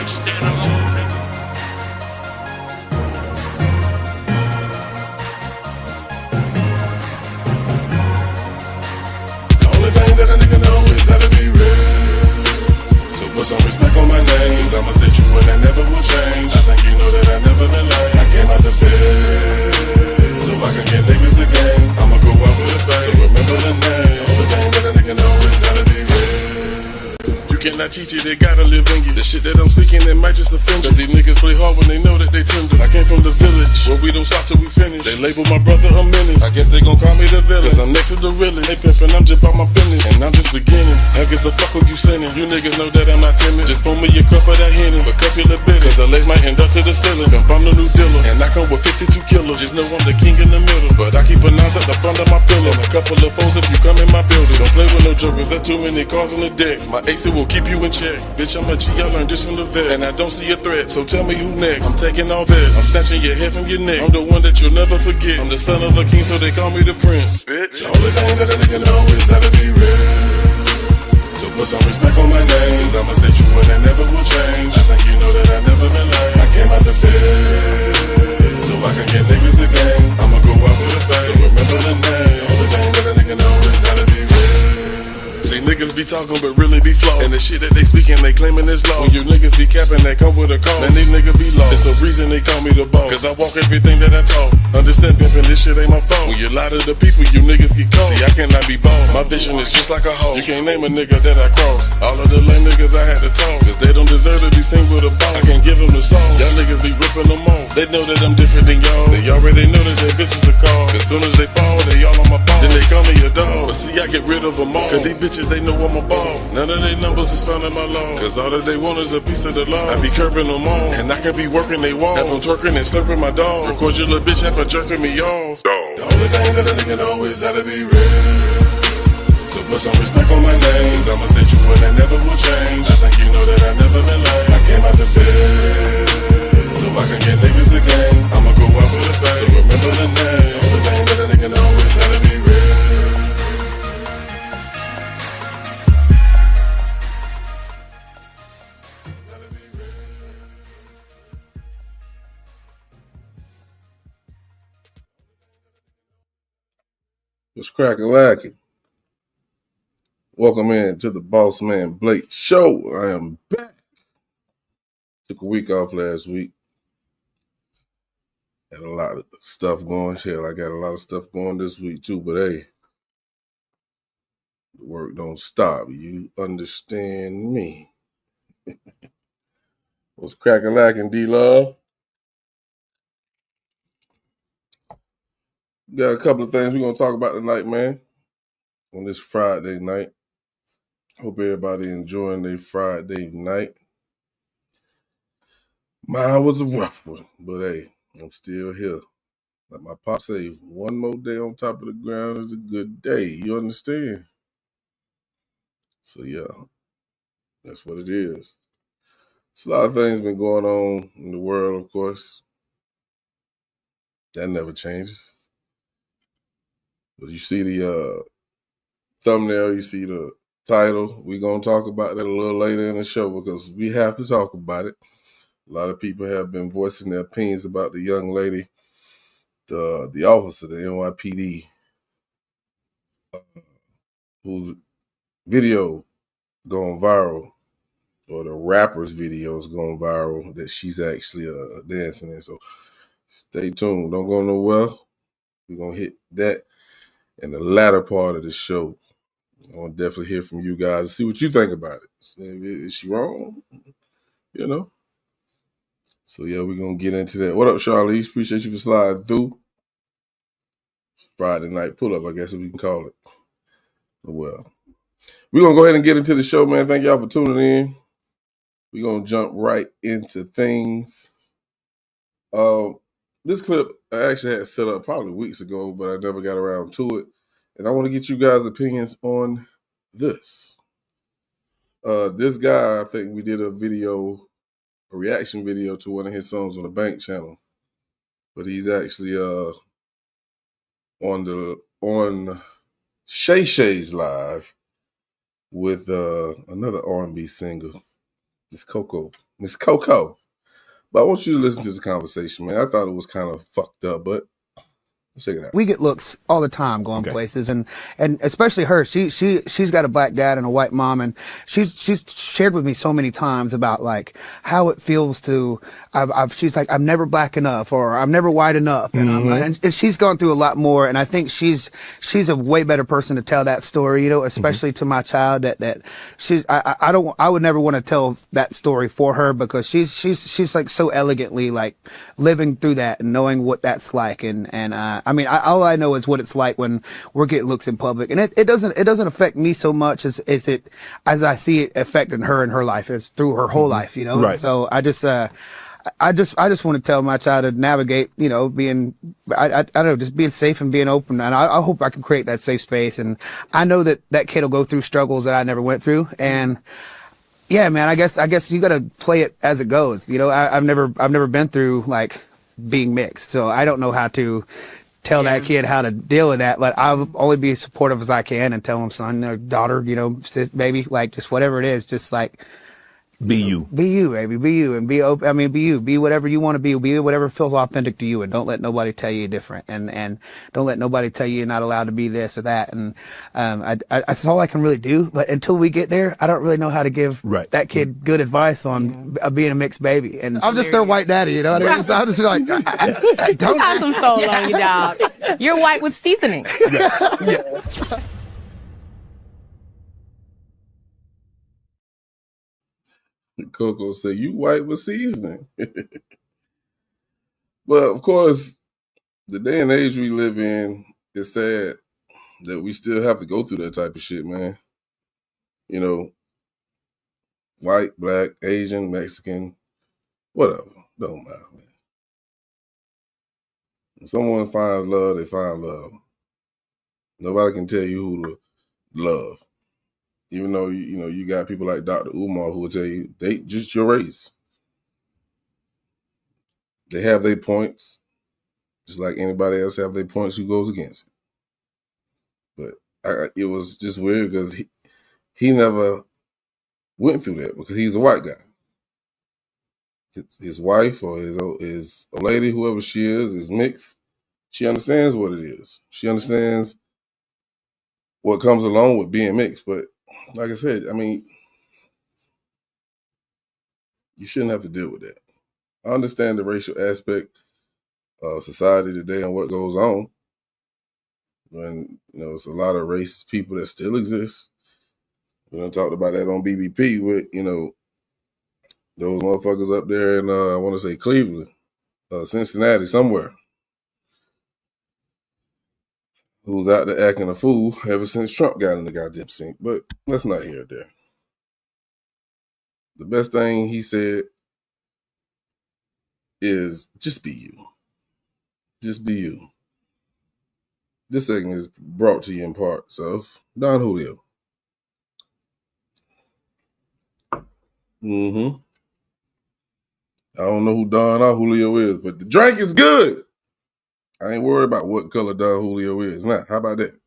stand alone, nigga. The only thing that a nigga know is how to be real. So put some respect on my name. I'ma stay true and I never will change. I think you know that I never been lame. I came out the field so I can get niggas the game. I'ma go out with a bang. So remember the name. The only thing that a nigga know is how to be real. You cannot teach it, they gotta live in you. The shit that I'm speaking, it might just offend you. But these niggas play hard when they know that they tender. I came from the village, where we don't stop till we finish. They label my brother a menace. I guess they gon' call me the villain, cause I'm next to the realest. Hey pimpin', I'm just about my business, and I'm just beginning. I guess the fuck who you sending. You niggas know that I'm not timid. Just pull me a cup of that Henny, but cuff you a bit, cause the legs might end up to the ceiling. Pimp, I'm the new dealer, and I come with 52 killers. Just know I'm the king in the middle, but I keep a nines at the front of my pillow. And a couple of foes if you come in my building. Don't play with no jokers, there's too many cars on the deck. My ace will keep you in check. Bitch, I'm a G, I learned this from the vet, and I don't see a threat, so tell me who next. I'm taking all bets, I'm snatching your head from your neck. I'm the one that you'll never forget. I'm the son of a king, so they call me the prince. Bitch, the only thing that a nigga know is how to be real. So put some respect on my name. I'ma stay true and I never will change. I think you know that I never been lame. I came out the field so I can get niggas the game. I'ma go out with a bang. So remember the name. The only thing that a nigga know is how to be real. See, niggas be talking but really be flawed, and the shit that they speaking, they claiming is law. When you niggas be capping, they come with a call, and these niggas be lost. It's the reason they call me the boss, cause I walk everything that I talk. Understand, pimpin', this shit ain't my fault. When you lie to the people, you niggas get caught. See, I cannot be bald. My vision is just like a hoe. You can't name a nigga that I cross. All of the lame niggas I had to talk, cause they don't deserve to be seen with a ball. I can't give them the sauce. Y'all niggas be ripping them off. They know that I'm different than y'all. They already know that they bitches are called. As soon as they fall, they all on my ball. Then they call me a dog. But see, I get rid of them all, cause these bitches, they know I'm a ball. None of their numbers is found in my law, cause all that they want is a piece of the law. I be curving them on, and I can be working they wall. Have them twerking and slurping my dog. Record your little bitch, have her jerking me off. The only thing that a nigga know is how to be real. So put some respect on my name. I'ma stay true and I never will change. I think you know that I never been lame. I came out the field so I can get niggas the game. I'ma go out with a bang. So remember the name. The only thing that a nigga know is how to be real. What's crack-a-lacking? Welcome in to the BOSSMAN Blake Show. I am back. Took a week off last week. Had a lot of stuff going. Hell, I got a lot of stuff going this week too, but hey, the work don't stop. You understand me. What's crack-a-lacking, D-Love? Got a couple of things we're going to talk about tonight, man, on this Friday night. Hope everybody enjoying their Friday night. Mine was a rough one, but hey, I'm still here. Like my pop say, one more day on top of the ground is a good day. You understand? So yeah, that's what it is. It's a lot of things been going on in the world, of course. That never changes. But you see the thumbnail, you see the title. We're going to talk about that a little later in the show because we have to talk about it. A lot of people have been voicing their opinions about the young lady, the officer, the NYPD, whose video going viral, or the rapper's video is going viral that she's actually dancing in. So stay tuned. Don't go nowhere. We're going to hit that in the latter part of the show. I want to definitely hear from you guys, see what you think about it. Is she wrong? You know? So, yeah, we're going to get into that. What up, Charlize? Appreciate you for sliding through. It's Friday night pull-up, I guess we can call it. Well, we're going to go ahead and get into the show, man. Thank y'all for tuning in. We're going to jump right into things. This clip I actually had set up probably weeks ago, but I never got around to it. And I want to get you guys' opinions on this. This guy, I think we did a reaction video to one of his songs on the Bank channel. But he's actually on Shay Shay's live with another R&B singer. It's Coco. Miss Coco. But I want you to listen to the conversation, man. I thought it was kind of fucked up, but let's check it out. We get looks all the time going places, and especially her. She's got a black dad and a white mom, and she's shared with me so many times about like how it feels to. She's like, I'm never black enough, or I'm never white enough, and and she's gone through a lot more. And I think she's a way better person to tell that story, you know, especially to my child. I would never want to tell that story for her, because she's like so elegantly like living through that and knowing what that's like, and I mean, all I know is what it's like when we're getting looks in public, and it doesn't affect me so much as I see it affecting her in her life, as through her whole life, you know. Right. And so I just want to tell my child to navigate, you know, I don't know, just being safe and being open. And I hope I can create that safe space. And I know that kid will go through struggles that I never went through. And yeah, man, I guess you got to play it as it goes. You know, I've never been through like being mixed, so I don't know how to tell that kid how to deal with that, but I'll only be as supportive as I can and tell him, son or daughter, you know, baby, like just whatever it is, just like Be you. be you, baby, be you, and be open. I mean, be you, be whatever you want to be whatever feels authentic to you, and don't let nobody tell you you're different, and don't let nobody tell you you're not allowed to be this or that. And that's all I can really do. But until we get there, I don't really know how to give that kid good advice on being a mixed baby. And I'm just their white daddy, you know what I mean? So I'm just like, don't got some soul on you, dog. You're white with seasoning. Coco said, "You white with seasoning." But of course, the day and age we live in, it's sad that we still have to go through that type of shit, man. You know, white, black, Asian, Mexican, whatever. Don't matter, man. When someone finds love, they find love. Nobody can tell you who to love. Even though, you know, you got people like Dr. Umar who will tell you, they just your race. They have their points, just like anybody else have their points who goes against it. But it was just weird because he never went through that because he's a white guy. His wife or his lady, whoever she is mixed. She understands what it is. She understands what comes along with being mixed. But like I said, I mean, you shouldn't have to deal with that. I understand the racial aspect of society today and what goes on. When, you know, it's a lot of racist people that still exist. We done talked about that on BBP with, you know, those motherfuckers up there in, I want to say Cleveland, Cincinnati, somewhere, who's out there acting a fool ever since Trump got in the goddamn sink. But let's not hear it there. The best thing he said is just be you. Just be you. This segment is brought to you in part of Don Julio. I don't know who Don or Julio is, but the drink is good. I ain't worried about what color Don Julio is. Now, how about that?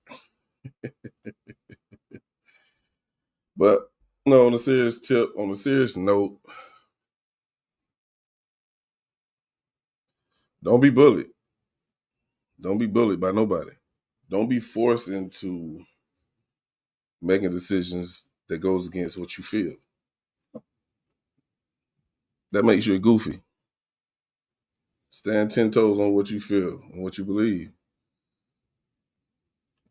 But no, on a serious tip, on a serious note, don't be bullied. Don't be bullied by nobody. Don't be forced into making decisions that goes against what you feel. That makes you a goofy. Stand 10 toes on what you feel and what you believe.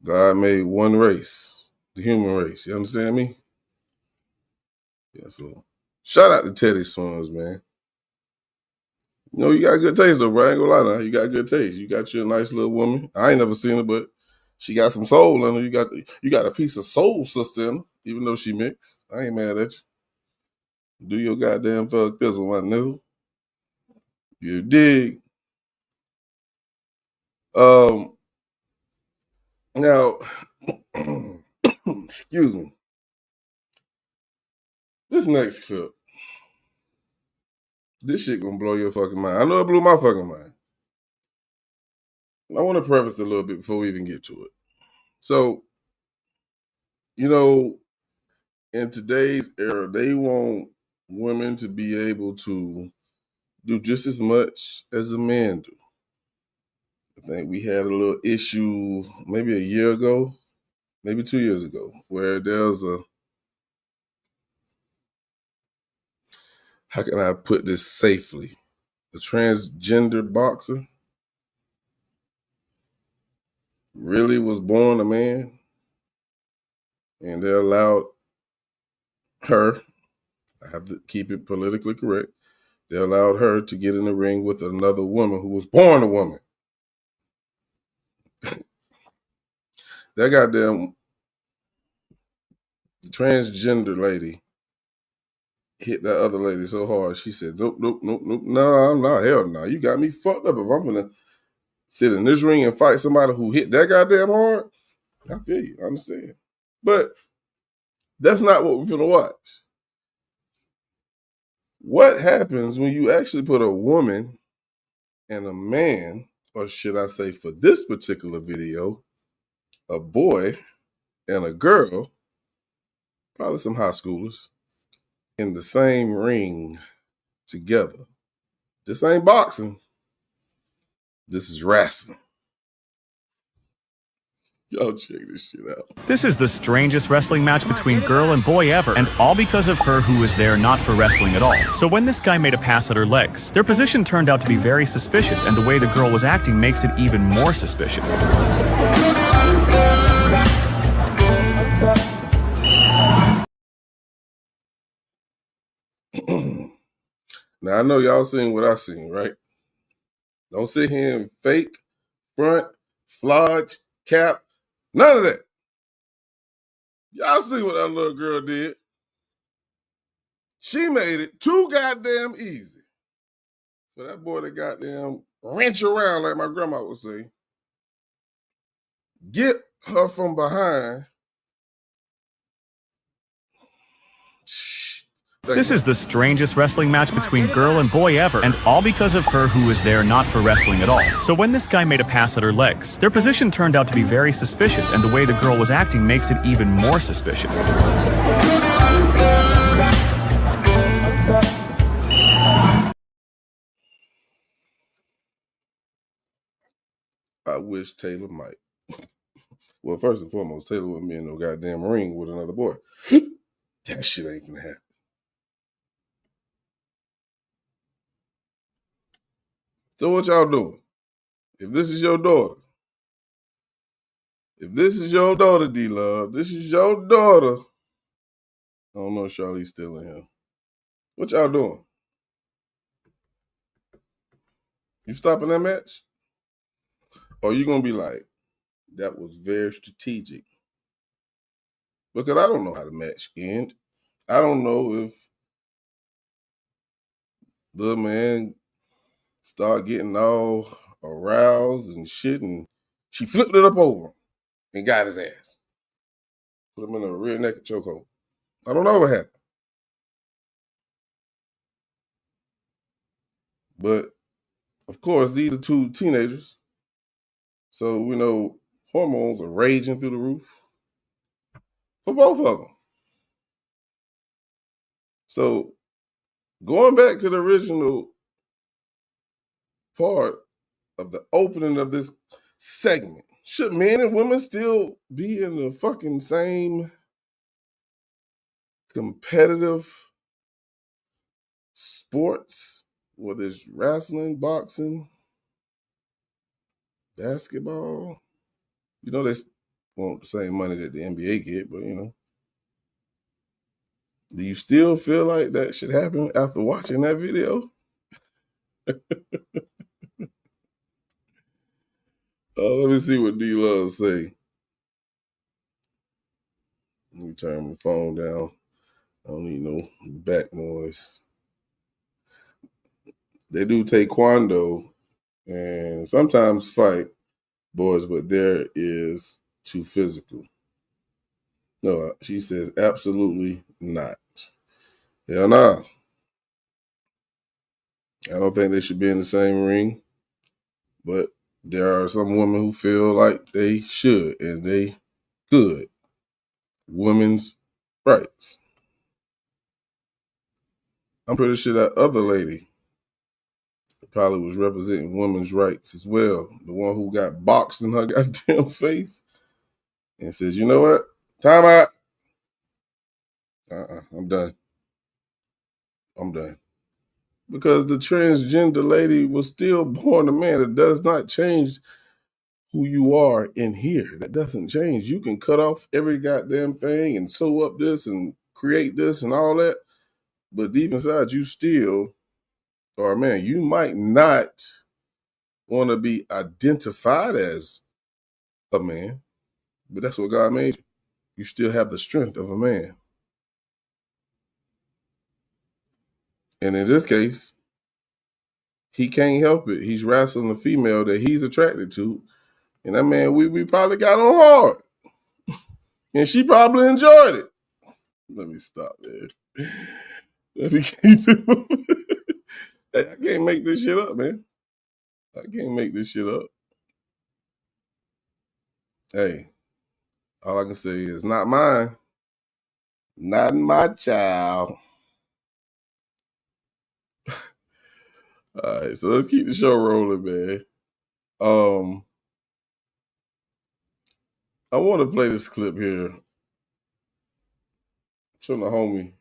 God made one race, the human race. You understand me? Yeah, so shout out to Teddy Swims, man. You know, you got good taste though, bro. I ain't gonna lie now. You got good taste. You got you a nice little woman. I ain't never seen her, but she got some soul in her. You got a piece of soul sister in her, even though she mixed. I ain't mad at you. Do your goddamn thug thizzle, my nizzle. You dig? Now, excuse me. This next clip, this shit gonna blow your fucking mind. I know it blew my fucking mind. I want to preface a little bit before we even get to it. So, you know, in today's era, they want women to be able to do just as much as a man do. I think we had a little issue maybe a year ago, maybe 2 years ago, where there's how can I put this safely? A transgender boxer really was born a man, and they allowed her, I have to keep it politically correct, they allowed her to get in the ring with another woman who was born a woman. That goddamn transgender lady hit that other lady so hard, she said, nope, no, hell no. You got me fucked up. If I'm gonna sit in this ring and fight somebody who hit that goddamn hard, I feel you, I understand. But that's not what we're gonna watch. What happens when you actually put a woman and a man, or should I say for this particular video, a boy and a girl, probably some high schoolers, in the same ring together? This ain't boxing. This is wrestling. Y'all check this shit out. This is the strangest wrestling match between girl and boy ever, and all because of her who was there not for wrestling at all. So when this guy made a pass at her legs, their position turned out to be very suspicious, and the way the girl was acting makes it even more suspicious. Now, I know y'all seen what I seen, right? Don't sit here and fake, front, flodge, cap, none of that. Y'all see what that little girl did? She made it too goddamn easy for that boy to goddamn wrench around, like my grandma would say. Get her from behind. This is the strangest wrestling match between girl and boy ever, and all because of her who was there not for wrestling at all. So when this guy made a pass at her legs, their position turned out to be very suspicious, and the way the girl was acting makes it even more suspicious. I wish Taylor might. Well, first and foremost, Taylor wouldn't be in no goddamn ring with another boy. That shit ain't gonna happen. So what y'all doing? If this is your daughter, D-Love, this is your daughter. I don't know if Charlie's still in here. What y'all doing? You stopping that match? Or you gonna be like, that was very strategic? Because I don't know how the match end. I don't know if the man start getting all aroused and shit, and she flipped it up over him and got his ass. Put him in a rear naked chokehold. I don't know what happened. But, of course, these are two teenagers. So, we know hormones are raging through the roof for both of them. So, going back to the original part of the opening of this segment, should men and women still be in the fucking same competitive sports, whether it's wrestling, boxing, basketball? You know, they want the same money that the NBA get, but you know. Do you still feel like that should happen after watching that video? Let me see what D-Love say. Let me turn my phone down. I don't need no back noise. They do taekwondo and sometimes fight boys, but there is too physical. No, she says absolutely not. Hell no. I don't think they should be in the same ring, but there are some women who feel like they should and they could. Women's rights. I'm pretty sure that other lady probably was representing women's rights as well. The one who got boxed in her goddamn face and says, you know what? Time out. I'm done. I'm done. Because the transgender lady was still born a man. It does not change who you are in here. That doesn't change. You can cut off every goddamn thing and sew up this and create this and all that. But deep inside, you still are a man. You might not want to be identified as a man, but that's what God made you. You still have the strength of a man. And in this case, he can't help it. He's wrestling a female that he's attracted to. And that man, we probably got on hard. And she probably enjoyed it. Let me stop, man. Let me keep it moving. Hey, I can't make this shit up, man. I can't make this shit up. Hey, all I can say is not mine. Not my child. All right, so let's keep the show rolling, man. I want to play this clip here. Show the homie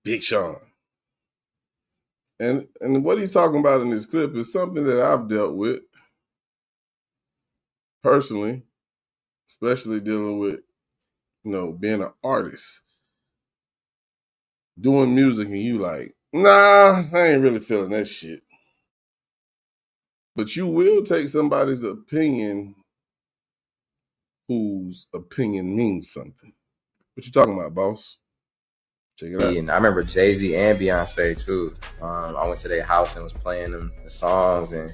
Big Sean. And what he's talking about in this clip is something that I've dealt with personally, especially dealing with, being an artist, doing music, and you like, nah, I ain't really feeling that shit. But you will take somebody's opinion whose opinion means something. What you talking about, boss? Check it out. And I remember Jay-Z and Beyonce too. I went to their house and was playing them the songs, and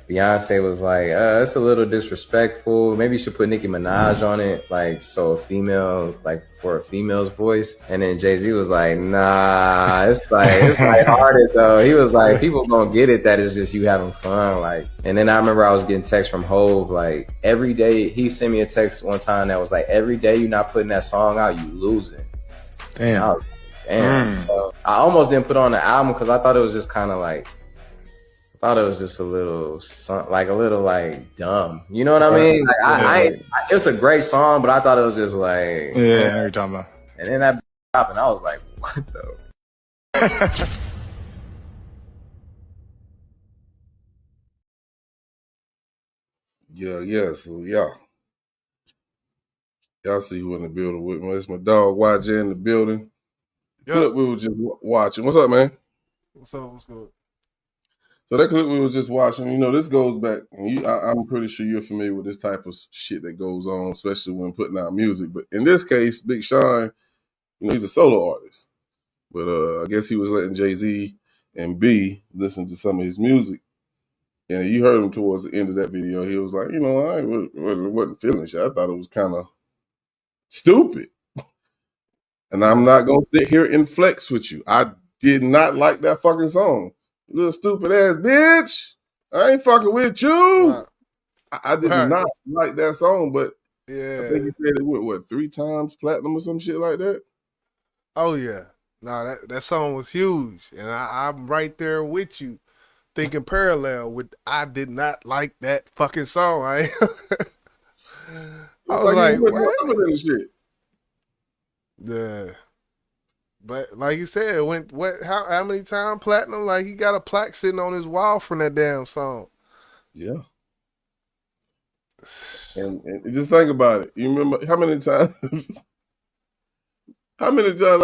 Beyonce was like, "It's a little disrespectful. Maybe you should put Nicki Minaj on it, like so a female, like for a female's voice." And then Jay-Z was like, "Nah, it's hearted though." He was like, "People gonna get it that it's just you having fun." Like, and then I remember I was getting texts from Hov like every day. He sent me a text one time that was like, "Every day you're not putting that song out, you losing." Damn. So I almost didn't put on the album because I thought it was just kind of like. I thought it was just a little dumb. You know what I mean? Like it was a great song, but I thought it was just like yeah. You're talking about. And then that dropped, and I was like, what the? Yeah. So y'all see who in the building with me? It's my dog YJ in the building. Clip we were just watching. What's up, man? What's up? What's good? So that clip we was just watching, this goes back. I'm pretty sure you're familiar with this type of shit that goes on, especially when putting out music. But in this case, Big Sean, he's a solo artist. But I guess he was letting Jay-Z and B listen to some of his music. And you heard him towards the end of that video. He was like, I wasn't feeling shit. I thought it was kind of stupid. And I'm not going to sit here and flex with you. I did not like that fucking song. You little stupid ass bitch. I ain't fucking with you. I did not like that song, but I think he said it went 3 times platinum or some shit like that. Oh, yeah. No, that song was huge. And I'm right there with you, thinking parallel with I did not like that fucking song. I was like what? Shit. Yeah. But like you said, it went how many times platinum? Like he got a plaque sitting on his wall from that damn song. Yeah. And just think about it. You remember how many times I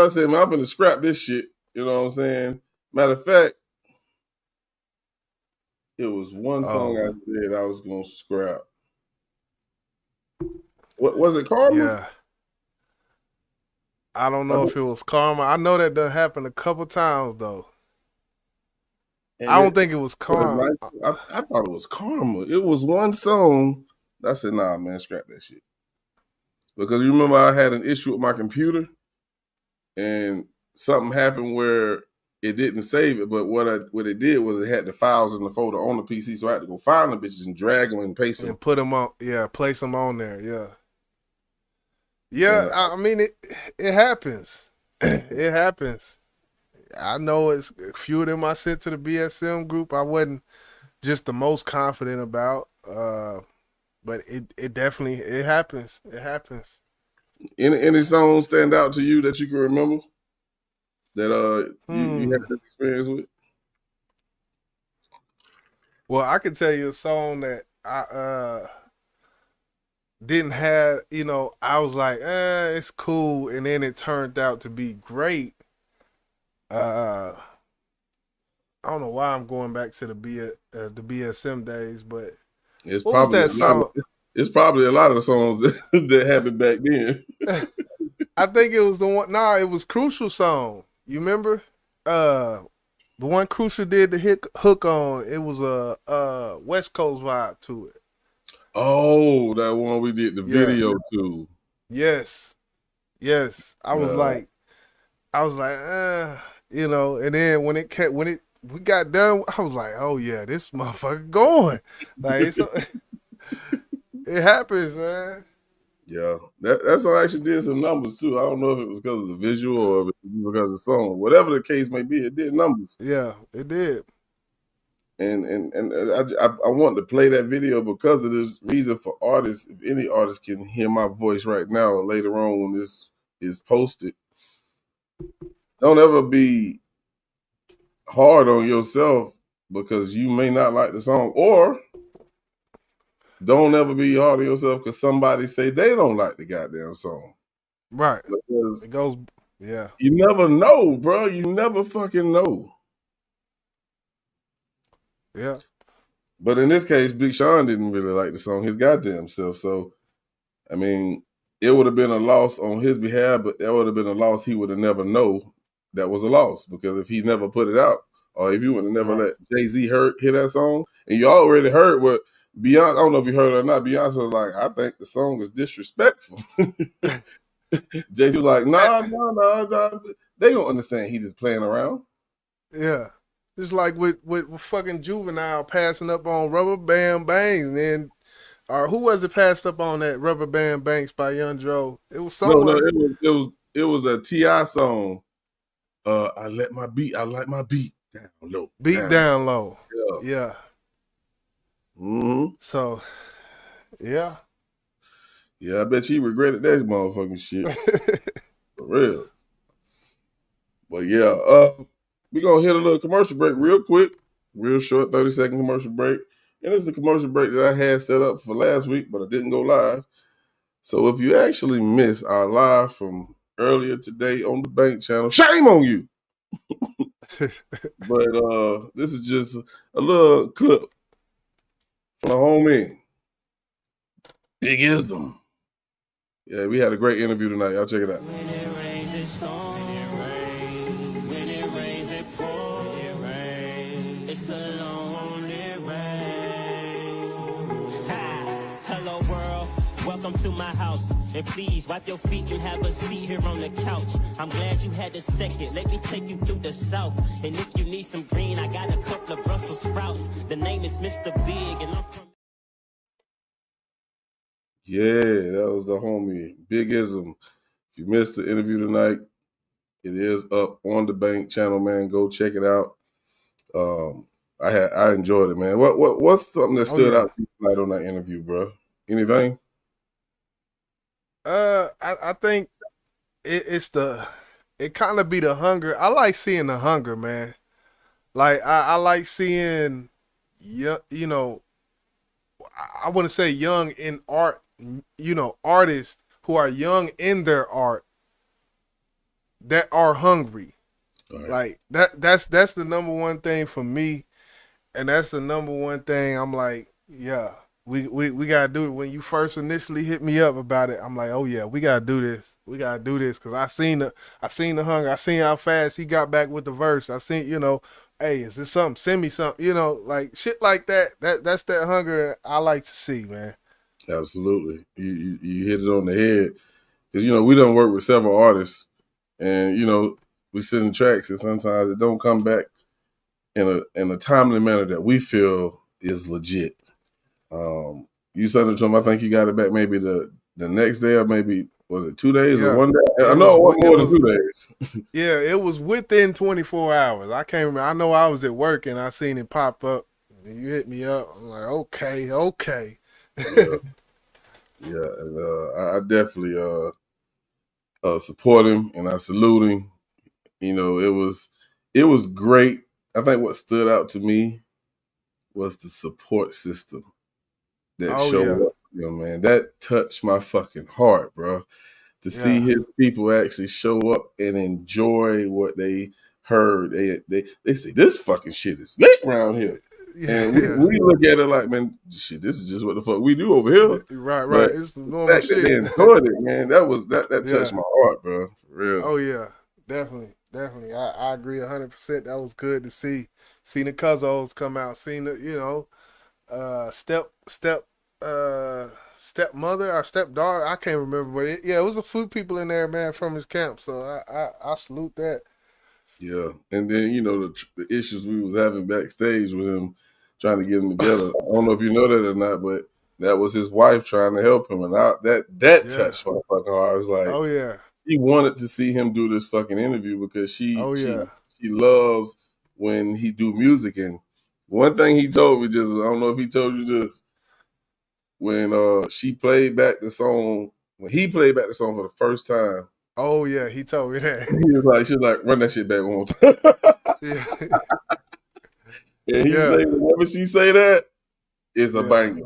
said, man, I'm gonna scrap this shit. You know what I'm saying? Matter of fact, it was one song I said I was gonna scrap. What was it, Karma? Yeah. I don't know if it was Karma. I know that done happened a couple times though. And I don't think it was Karma. I thought it was Karma. It was one song. I said, nah, man, scrap that shit. Because you remember I had an issue with my computer and something happened where it didn't save it, but what it did was it had the files in the folder on the PC, so I had to go find the bitches and drag them and paste them. And put them on, place them on there, Yeah, I mean, it happens. It happens. I know it's a few of them I sent to the BSM group. I wasn't just the most confident about, but it definitely it happens. It happens. Any songs stand out to you that you can remember that you had Hmm. this experience with? Well, I can tell you a song that I didn't have. I was like, it's cool, and then it turned out to be great. Uh, I don't know why I'm going back to the BSM days, but It's what was probably that a lot of song? it's probably a lot of the songs that happened back then. I think it was the one. Nah, it was Crucial song. You remember? The one Crucial did the hook on. It was a West Coast vibe to it. Oh, that one we did the Yeah. video to. Yes. Yes. I was like, and then when we got done, I was like, oh yeah, this motherfucker going. Like it happens, man. Yeah, that song actually did some numbers too. I don't know if it was because of the visual or if it was because of the song. Whatever the case may be, it did numbers. Yeah, it did. And I want to play that video because of this reason for artists. If any artist can hear my voice right now or later on when this is posted, don't ever be hard on yourself because you may not like the song, or don't ever be hard on yourself because somebody say they don't like the goddamn song. Right. Because It goes. Yeah. you never know, bro. You never fucking know. Yeah. But in this case, Big Sean didn't really like the song his goddamn self. So, I mean, it would have been a loss on his behalf, but that would have been a loss he would have never know that was a loss. Because if he never put it out, or if you would have never let Jay-Z hear that song, and you already heard what Beyonce, I don't know if you heard it or not, Beyonce was like, I think the song is disrespectful. Jay-Z was like, nah. They don't understand he just playing around. Yeah. Just like with fucking Juvenile passing up on Rubber Band Bangs, and then or who was it passed up on that Rubber Band Banks by Young Joe? It was No, someone it was a T.I. song. I like my beat down low. beat down low. Yeah. Yeah. Mm-hmm. So yeah. Yeah, I bet you regretted that motherfucking shit. For real. But yeah, we're gonna hit a little commercial break real quick, real short, 30-second commercial break. And this is a commercial break that I had set up for last week, but I didn't go live. So if you actually missed our live from earlier today on the Bank channel, shame on you. But this is just a little clip from the homie, Big Ism. Yeah, we had a great interview tonight. Y'all check it out. When it rains, it storms. When it rains, it pours. It's a lonely rain. Hi, hello world. Welcome to my house. And please wipe your feet and have a seat here on the couch. I'm glad you had a second. Let me take you through the South. And if you need some green, I got a couple of Brussels sprouts. The name is Mr. Big, and I'm from. Yeah, that was the homie, Big Ism. If you missed the interview tonight, it is up on the Bank channel, man. Go check it out. I enjoyed it, man. What's something that stood out to you tonight on that interview, bro? Anything? I think it kind of be the hunger. I like seeing the hunger, man. Like I like seeing, I want to say young in art, artists who are young in their art that are hungry. Right. Like that's the number one thing for me, and that's the number one thing I'm like, yeah, we gotta do it. When you first initially hit me up about it, I'm like, oh yeah, we gotta do this. We gotta do this because I seen the hunger. I seen how fast he got back with the verse. I seen, hey, is this something? Send me something. Like shit like that. That's that hunger I like to see, man. Absolutely. You hit it on the head. Because, we done work with several artists and, we send tracks and sometimes it don't come back in a timely manner that we feel is legit. You sent it to him, I think you got it back maybe the the next day, or maybe was it 2 days or Yeah. 1 day? I It know it was- wasn't more than 2 days. Yeah, it was within 24 hours. I can't remember. I know I was at work and I seen it pop up. And you hit me up. I'm like, okay. Yeah, and I definitely support him and I salute him. You know, it was great. I think what stood out to me was the support system that showed up. You know, man, that touched my fucking heart, bro. To see his people actually show up and enjoy what they heard. They say this fucking shit is lit around here. And we look at it like, man, shit, this is just what the fuck we do over here. Right. But It's the normal shit. they enjoyed it, man. That touched my heart, bro. For real. Oh yeah, definitely. I agree 100%. That was good to see. Seen the Cuzzos come out. Seen the stepmother or stepdaughter. I can't remember, but it was a few people in there, man, from his camp. So I salute that. Yeah, and then the issues we was having backstage with him, trying to get him together. I don't know if you know that or not, but that was his wife trying to help him, and that touched my fucking heart. I was like, oh yeah, she wanted to see him do this fucking interview because she loves when he do music. And one thing he told me, I don't know if he told you this, when he played back the song for the first time. Oh yeah, he told me that. She was like, run that shit back one more time. And he say, whenever she say that, it's a banger.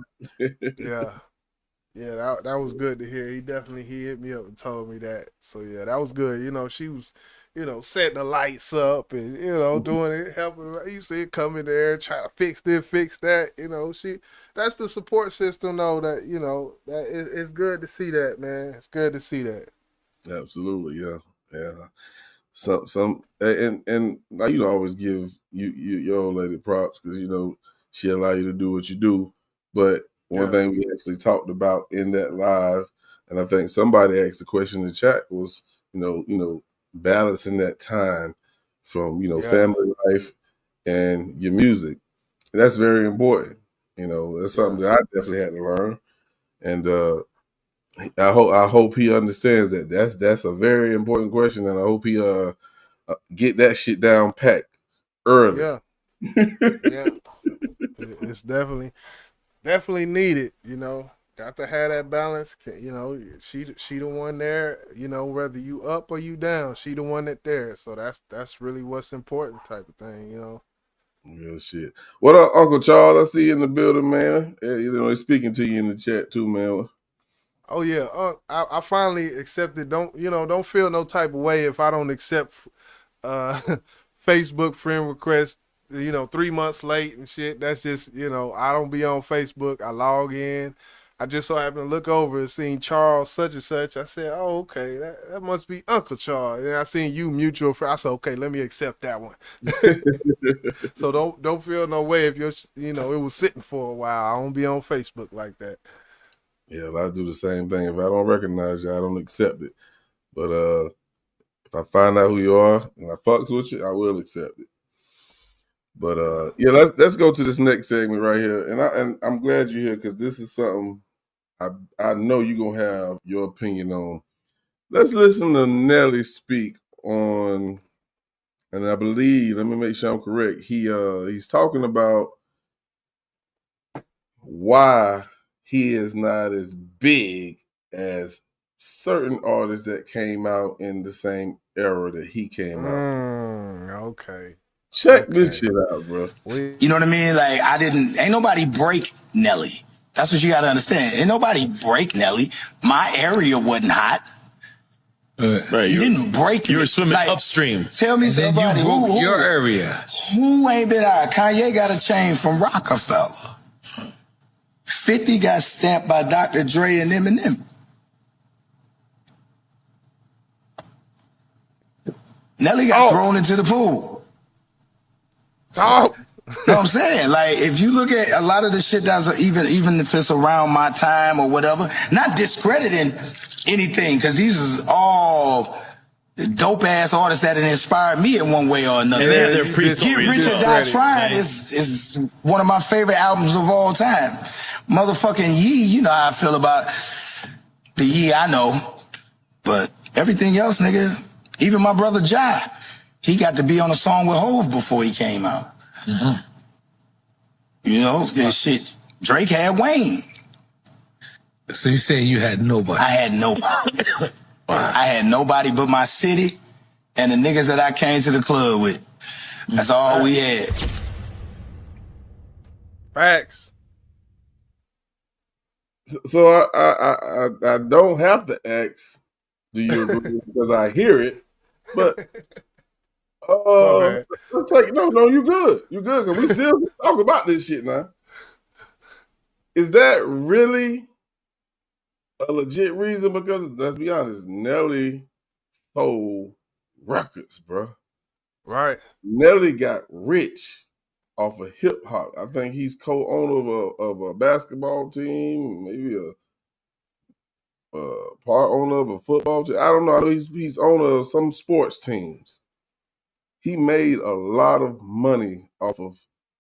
Yeah, that was good to hear. He hit me up and told me that. So yeah, that was good. She was, setting the lights up and doing it, helping her. You see it coming there, trying to fix this, fix that. That's the support system though. That that it's good to see that, man. It's good to see that. Absolutely, yeah. Some and I always give your old lady props because she allow you to do what you do. But one thing we actually talked about in that live, and I think somebody asked the question in the chat was, balancing that time from family life and your music. That's very important. That's something that I definitely had to learn, and I hope he understands that. That's a very important question, and I hope he get that shit down packed early. Yeah. It's definitely needed. Got to have that balance. She the one there. Whether you up or you down, she the one that there. So that's really what's important, type of thing. Real shit. What up, Uncle Charles? I see you in the building, man. He's speaking to you in the chat too, man. Oh yeah, I finally accepted. Don't feel no type of way if I don't accept Facebook friend request. 3 months late and shit. That's just I don't be on Facebook. I log in. I just so happened to look over and seen Charles such and such. I said, oh okay, that must be Uncle Charles. And I seen you mutual friend. I said, okay, let me accept that one. So don't feel no way if it was sitting for a while. I don't be on Facebook like that. Yeah, I do the same thing. If I don't recognize you, I don't accept it. But if I find out who you are and I fucks with you, I will accept it. But let's go to this next segment right here. And I'm glad you're here because this is something I know you're gonna have your opinion on. Let's listen to Nelly speak on, and I believe, let me make sure I'm correct. He's talking about why he is not as big as certain artists that came out in the same era that he came out. Okay. Check this shit out, bro. You know what I mean? Like, ain't nobody break Nelly. That's what you got to understand. Ain't nobody break Nelly. My area wasn't hot. Right. You didn't break You me. were swimming Like, upstream. Tell me somebody who your area. Who ain't been out? Kanye got a chain from Rockefeller. 50 got stamped by Dr. Dre and Eminem. Nelly got thrown into the pool. Oh. You know what I'm saying? Like, if you look at a lot of the shit that's even if it's around my time or whatever, not discrediting anything, because these is all dope ass artists that have inspired me in one way or another. And they have their pre-story. Get Rich or Die Trying is one of my favorite albums of all time. Motherfucking Yee, you know how I feel about the Yee I know. But everything else, nigga, even my brother Jai, he got to be on a song with Hove before he came out. Mm-hmm. You know, this shit. Drake had Wayne. So you say you had nobody? I had nobody. I had nobody but my city and the niggas that I came to the club with. That's all we had. Facts. So I don't have to ask, do you agree? Because I hear it, but it's like no, you good, because we still talk about this shit now. Is that really a legit reason? Because let's be honest, Nelly sold records, bro. Right. Nelly got rich off of hip hop. I think he's co-owner of a basketball team, maybe a part owner of a football team. I don't know. I know he's owner of some sports teams. He made a lot of money off of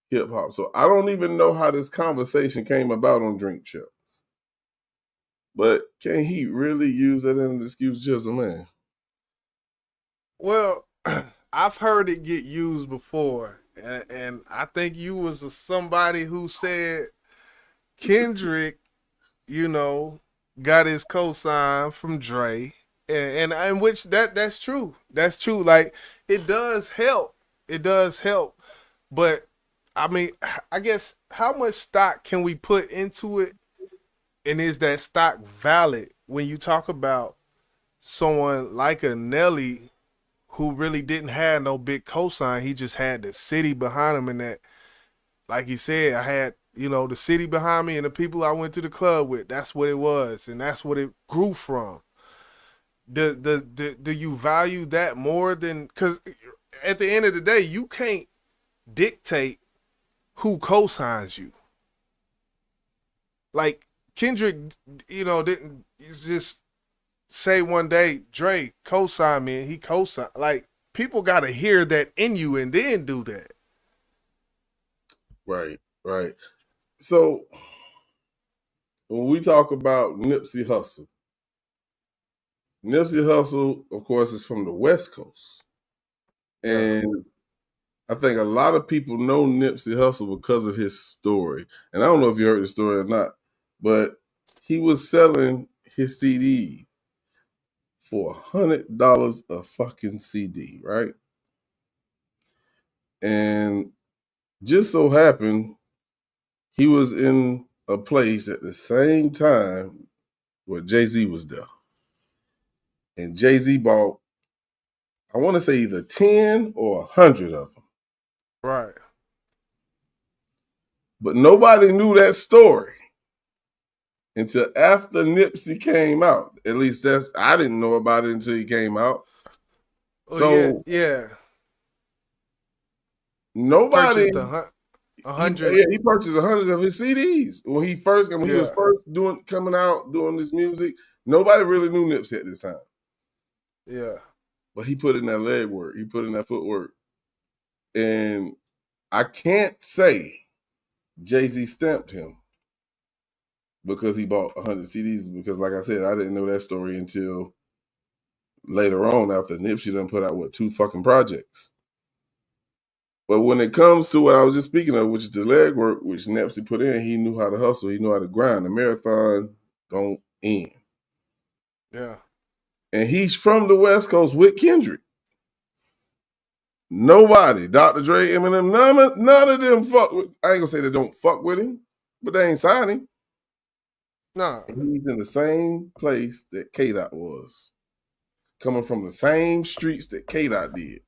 hip hop. So I don't even know how this conversation came about on Drink Champs. But can he really use that as an excuse, just a man? Well, I've heard it get used before. And I think you was somebody who said Kendrick, you know, got his cosign from Dre, and which that's true. That's true. Like it does help. It does help. But I mean, I guess how much stock can we put into it, and is that stock valid when you talk about someone like a Nelly who really didn't have no big cosign? He just had the city behind him, and that, like he said, I had, you know, the city behind me and the people I went to the club with. That's what it was, and that's what it grew from. Do you value that more than, because at the end of the day, you can't dictate who cosigns you. Like Kendrick, you know, didn't just say one day, Dre, co-sign me, and he co-signed. Like, people got to hear that in you and then do that. Right. So, when we talk about Nipsey Hussle, of course, is from the West Coast. And I think a lot of people know Nipsey Hussle because of his story. And I don't know if you heard the story or not, but he was selling his CD for $100 a fucking CD, right? And just so happened, he was in a place at the same time where Jay-Z was there. And Jay-Z bought, I want to say either 10 or 100 of them. Right. But nobody knew that story until after Nipsey came out. At least I didn't know about it until he came out. Oh, so yeah. Nobody purchased 100. He purchased 100 of his CDs when he was first coming out doing this music. Nobody really knew Nipsey at this time. Yeah. But he put in that leg work. He put in that footwork. And I can't say Jay-Z stamped him because he bought 100 CDs, because like I said, I didn't know that story until later on after Nipsey done put out, 2 fucking projects. But when it comes to what I was just speaking of, which is the leg work, which Nipsey put in, he knew how to hustle. He knew how to grind. The marathon don't end. Yeah. And he's from the West Coast with Kendrick. Nobody, Dr. Dre, Eminem, none of them fuck with, I ain't gonna say they don't fuck with him, but they ain't signing. No. And he's in the same place that K-Dot was. Coming from the same streets that K-Dot did.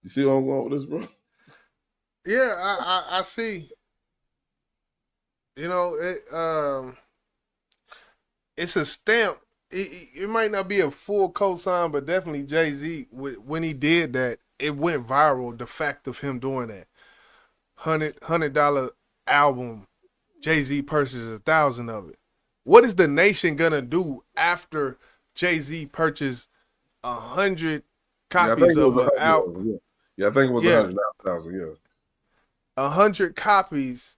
You see where I'm going with this, bro? Yeah, I see. You know, it's a stamp. It might not be a full cosign, but definitely Jay-Z, when he did that, it went viral, the fact of him doing that. $100 album, Jay-Z purchases 1,000 of it. What is the nation gonna do after Jay-Z purchased 100 copies of an album? Yeah, I think it was 100,000, yeah. 100 copies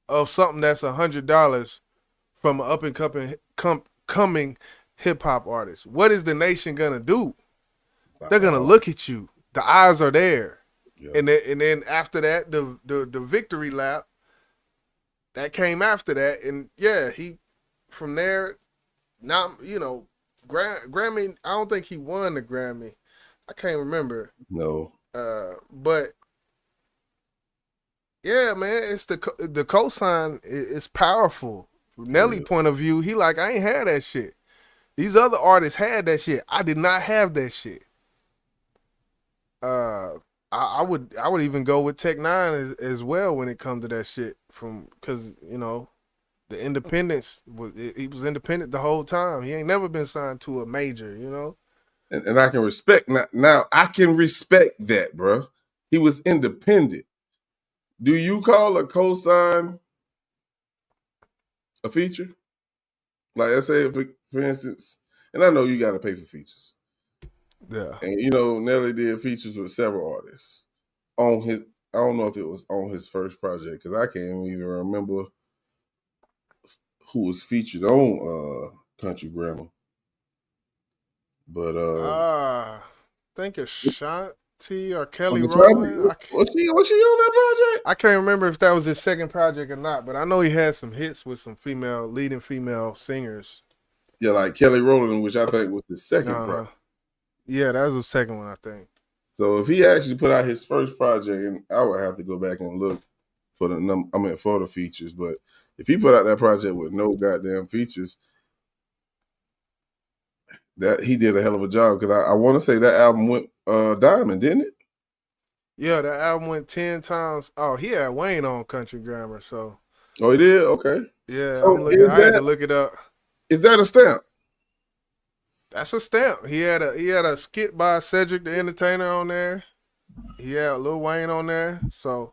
of something that's $100 from an up and coming hip hop artist. What is the nation gonna do? They're gonna look at you. The eyes are there, and then after that, the victory lap that came after that, and yeah, he from there. Now Grammy. I don't think he won the Grammy. I can't remember. No. But yeah, man, it's the cosign is powerful. From Nelly point of view, he like, I ain't had that shit. These other artists had that shit. I did not have that shit. I would even go with Tech Nine as well when it comes to that shit. Because the independence he was independent the whole time. He ain't never been signed to a major. And I can respect now. I can respect that, bro. He was independent. Do you call a cosign a feature? Like I say, for instance, and I know you got to pay for features. Yeah. And Nelly did features with several artists on his. I don't know if it was on his first project because I can't even remember who was featured on Country Grammar. But I think it's Shanti or Kelly Rowland. Was she on that project? I can't remember if that was his second project or not, but I know he had some hits with some leading female singers. Yeah, like Kelly Rowland, which I think was his second project. Yeah, that was the second one, I think. So if he actually put out his first project, and I would have to go back and look for the features, but if he put out that project with no goddamn features, that he did a hell of a job because I want to say that album went diamond, didn't it? Yeah, that album went 10 times. Oh, he had Wayne on Country Grammar, so. Oh, he did? Okay. Yeah, so I had to look it up. Is that a stamp? That's a stamp. He had a skit by Cedric the Entertainer on there. He had Lil Wayne on there. So,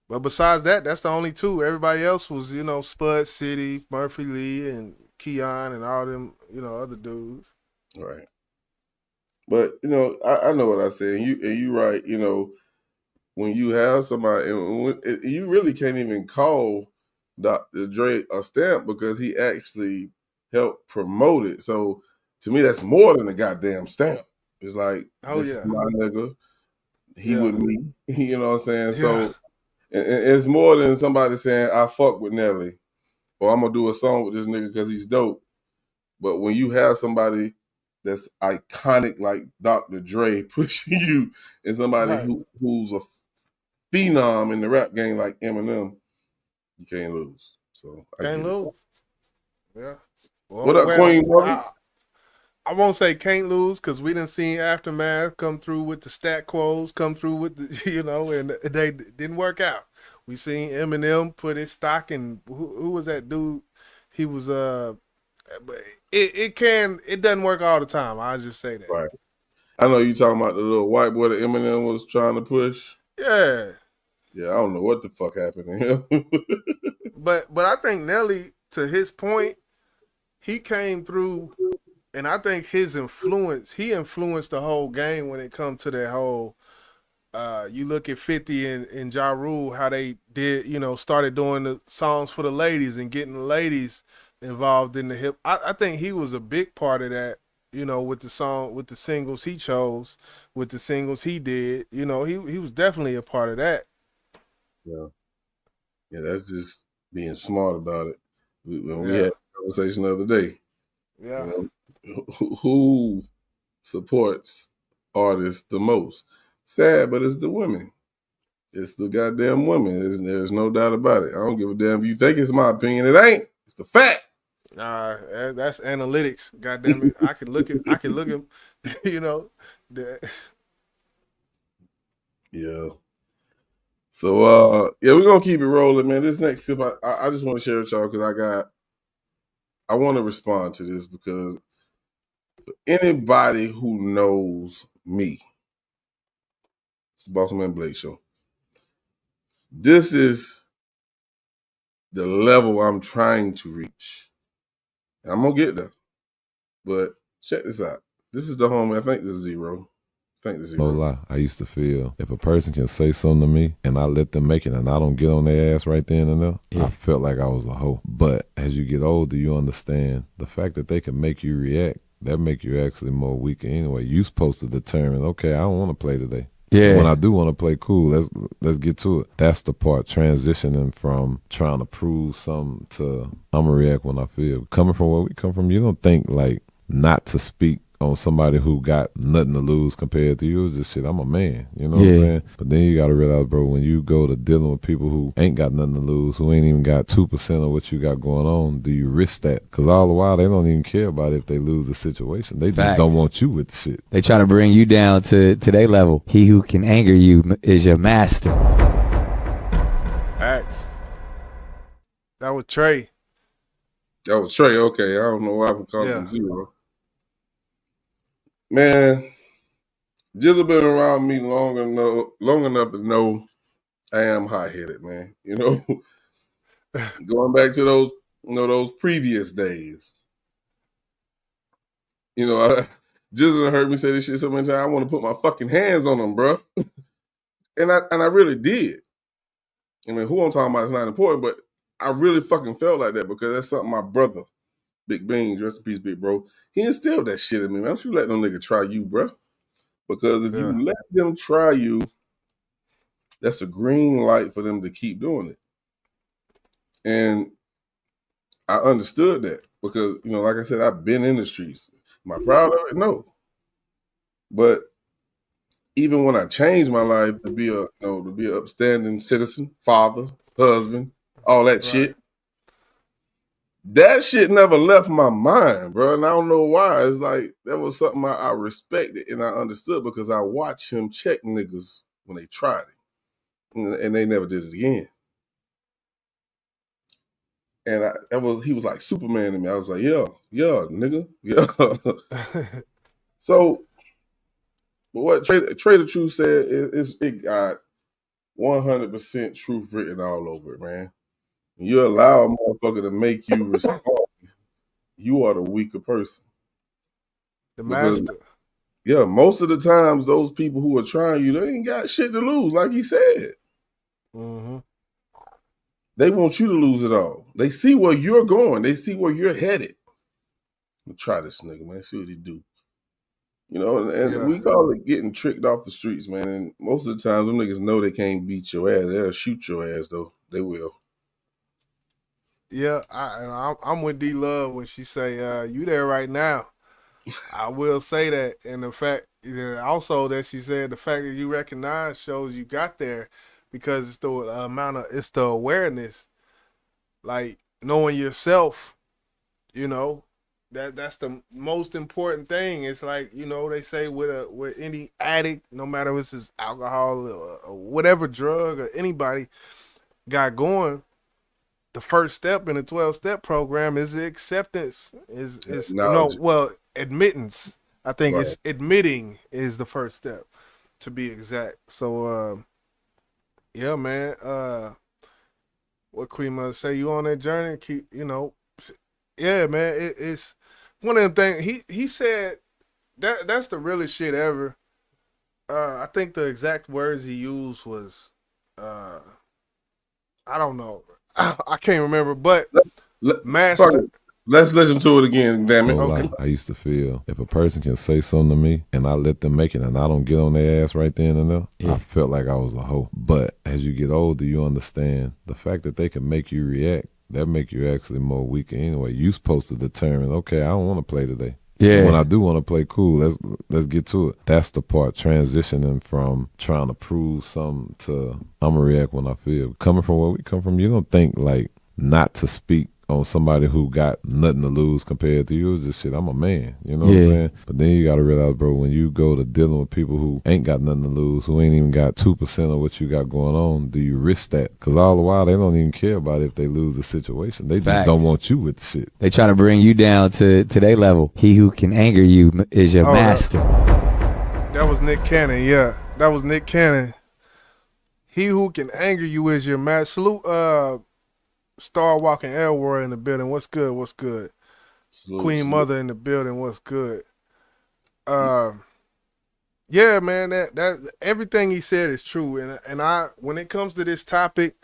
but besides that, that's the only two. Everybody else was, Spud City, Murphy Lee, and Keon, and all them, other dudes. Right. But I know what I said. And you right. When you have somebody, you really can't even call Dr. Dre a stamp because he actually helped promote it. So to me, that's more than a goddamn stamp. It's like, this is my nigga. He with me. You know what I'm saying? Yeah. So it's more than somebody saying, I fuck with Nelly, or I'm gonna do a song with this nigga because he's dope. But when you have somebody that's iconic like Dr. Dre pushing you, and somebody who's a phenom in the rap game like Eminem, you can't lose. So can't lose. Yeah. Well, what up, Queen? I won't say can't lose because we done seen Aftermath come through with the stat quos, come through with the, and they didn't work out. We seen Eminem put his stock in. Who was that dude? He was it doesn't work all the time. I'll just say that. Right. I know you talking about the little white boy that Eminem was trying to push. Yeah. Yeah, I don't know what the fuck happened to him. But I think Nelly, to his point, he came through, and I think he influenced the whole game when it comes to that whole. You look at 50 and Ja Rule, how they did, started doing the songs for the ladies and getting the ladies involved in the hip. I think he was a big part of that, with the singles he chose, with the singles he did. He was definitely a part of that. Yeah. Yeah, that's just being smart about it. We had a conversation the other day. Yeah. Who supports artists the most? Sad, but it's the women. It's the goddamn women. There's no doubt about it. I don't give a damn if you think it's my opinion. It ain't. It's the fact. Nah, that's analytics. Goddamn it! I can look at. Yeah. So we're gonna keep it rolling, man. This next clip, I just want to share with y'all because I want to respond to this because for anybody who knows me, it's the Bossman Blake Show. This is the level I'm trying to reach. I'm gonna get there. But check this out. This is the homie. I think this is Zero. think this is No lie, I used to feel if a person can say something to me and I let them make it and I don't get on their ass right then and there, I felt like I was a hoe. But as you get older, you understand the fact that they can make you react, that make you actually more weaker anyway. You supposed to determine, okay, I don't want to play today. Yeah. When I do want to play, cool, let's get to it. That's the part, transitioning from trying to prove something to I'm going to react when I feel. Coming from where we come from, you don't think like not to speak on somebody who got nothing to lose compared to you. It's just shit, I'm a man, you know what I'm saying? But then you got to realize, bro, when you go to dealing with people who ain't got nothing to lose, who ain't even got 2% of what you got going on, do you risk that? Because all the while, they don't even care about if they lose the situation. They just don't want you with the shit. They trying to bring you down to their level. He who can anger you is your master. Facts. That was Trey. That was Trey. Okay, I don't know why I'm calling him Zero. Man, Jizzle been around me long enough to know I am hot-headed, man. You know, going back to those, those previous days. You know, Jizzle heard me say this shit so many times. I want to put my fucking hands on them, bro. and I really did. I mean, who I'm talking about is not important, but I really fucking felt like that because that's something my brother, Big Beans, rest in peace, Big Bro, he instilled that shit in me, man. Don't you let them nigga try you, bro. Because if you let them try you, that's a green light for them to keep doing it. And I understood that because, like I said, I've been in the streets. Am I proud of it? No. But even when I changed my life to be an upstanding citizen, father, husband, all that shit, that shit never left my mind, bro. And I don't know why. It's like that was something I respected and I understood because I watched him check niggas when they tried it. And they never did it again. And he was like Superman to me. I was like, yeah, nigga, yeah. So, but what Trey the Truth said is it got 100% truth written all over it, man. You allow a motherfucker to make you respond, you are the weaker person. The master. Yeah, most of the times those people who are trying you, they ain't got shit to lose, like he said. Mm-hmm. They want you to lose it all. They see where you're going. They see where you're headed. Try this nigga, man. See what he do. And we call it getting tricked off the streets, man. And most of the time, them niggas know they can't beat your ass. They'll shoot your ass, though. They will. Yeah, I'm with D Love when she say, you there right now. I will say that. And the fact, also that she said the fact that you recognize shows you got there because it's it's the awareness, like knowing yourself, that's the most important thing. It's like, they say with any addict, no matter if it's alcohol or whatever drug or anybody got going, the first step in the 12-step program is the acceptance. Admittance. I think it's admitting is the first step, to be exact. So, yeah, man. What Queen Mother say? You on that journey? Keep, yeah, man. It's one of them things. He said that's the realest shit ever. I think the exact words he used was, I don't know. I can't remember, but master. Let's listen to it again, damn it. Okay. I used to feel if a person can say something to me and I let them make it and I don't get on their ass right then and there, I felt like I was a hoe. But as you get older, you understand the fact that they can make you react, that make you actually more weaker anyway. You supposed to determine, okay, I don't want to play today. Yeah. When I do want to play, cool, let's get to it. That's the part, transitioning from trying to prove something to I'm going to react when I feel. Coming from where we come from, you don't think like not to speak on somebody who got nothing to lose compared to you. It's just shit, I'm a man, you know what I'm saying? But then you got to realize, bro, when you go to dealing with people who ain't got nothing to lose, who ain't even got 2% of what you got going on, do you risk that? Because all the while, they don't even care about if they lose the situation. They just don't want you with the shit. They trying to bring you down to their level. He who can anger you is your master. That was Nick Cannon, yeah. That was Nick Cannon. He who can anger you is your master. Salute, Star Walking Elroy in the building. What's good? What's good? Queen Mother in the building. What's good? Yeah, man, that everything he said is true. And I when it comes to this topic,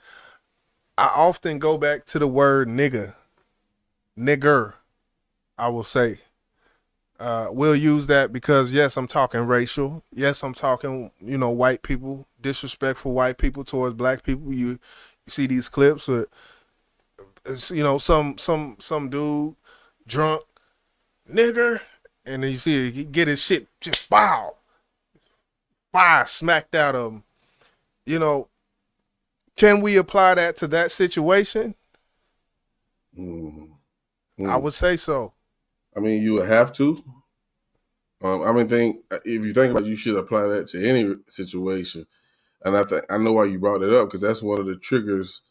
I often go back to the word nigger, I will say. We'll use that because yes, I'm talking racial. Yes, I'm talking, white people, disrespectful white people towards black people. You see these clips with some dude drunk nigger, and then you see he get his shit just fire smacked out of him. Can we apply that to that situation? I would say so. I mean, you would have to. If you think about it, you should apply that to any situation. And I know why you brought it up, because that's one of the triggers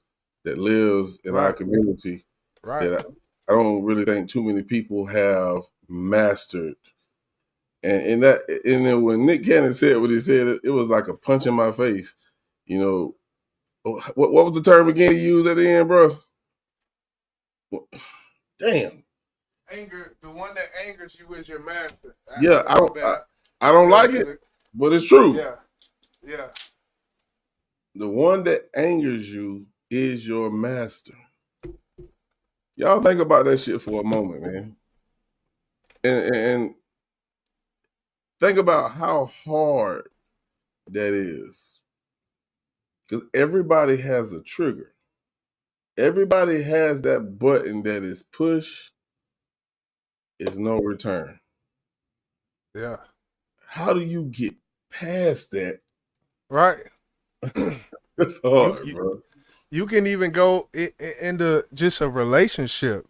that lives in our community. Right. That I don't really think too many people have mastered. And then when Nick Cannon said what he said, it was like a punch in my face. What was the term again he used at the end, bro? Damn. Anger, the one that angers you is your master. Yeah, I don't like it, but it's true. Yeah. The one that angers you is your master. Y'all think about that shit for a moment, man. And think about how hard that is. Because everybody has a trigger. Everybody has that button that is push, is no return. Yeah. How do you get past that? Right. It's hard, bro. You can even go into just a relationship,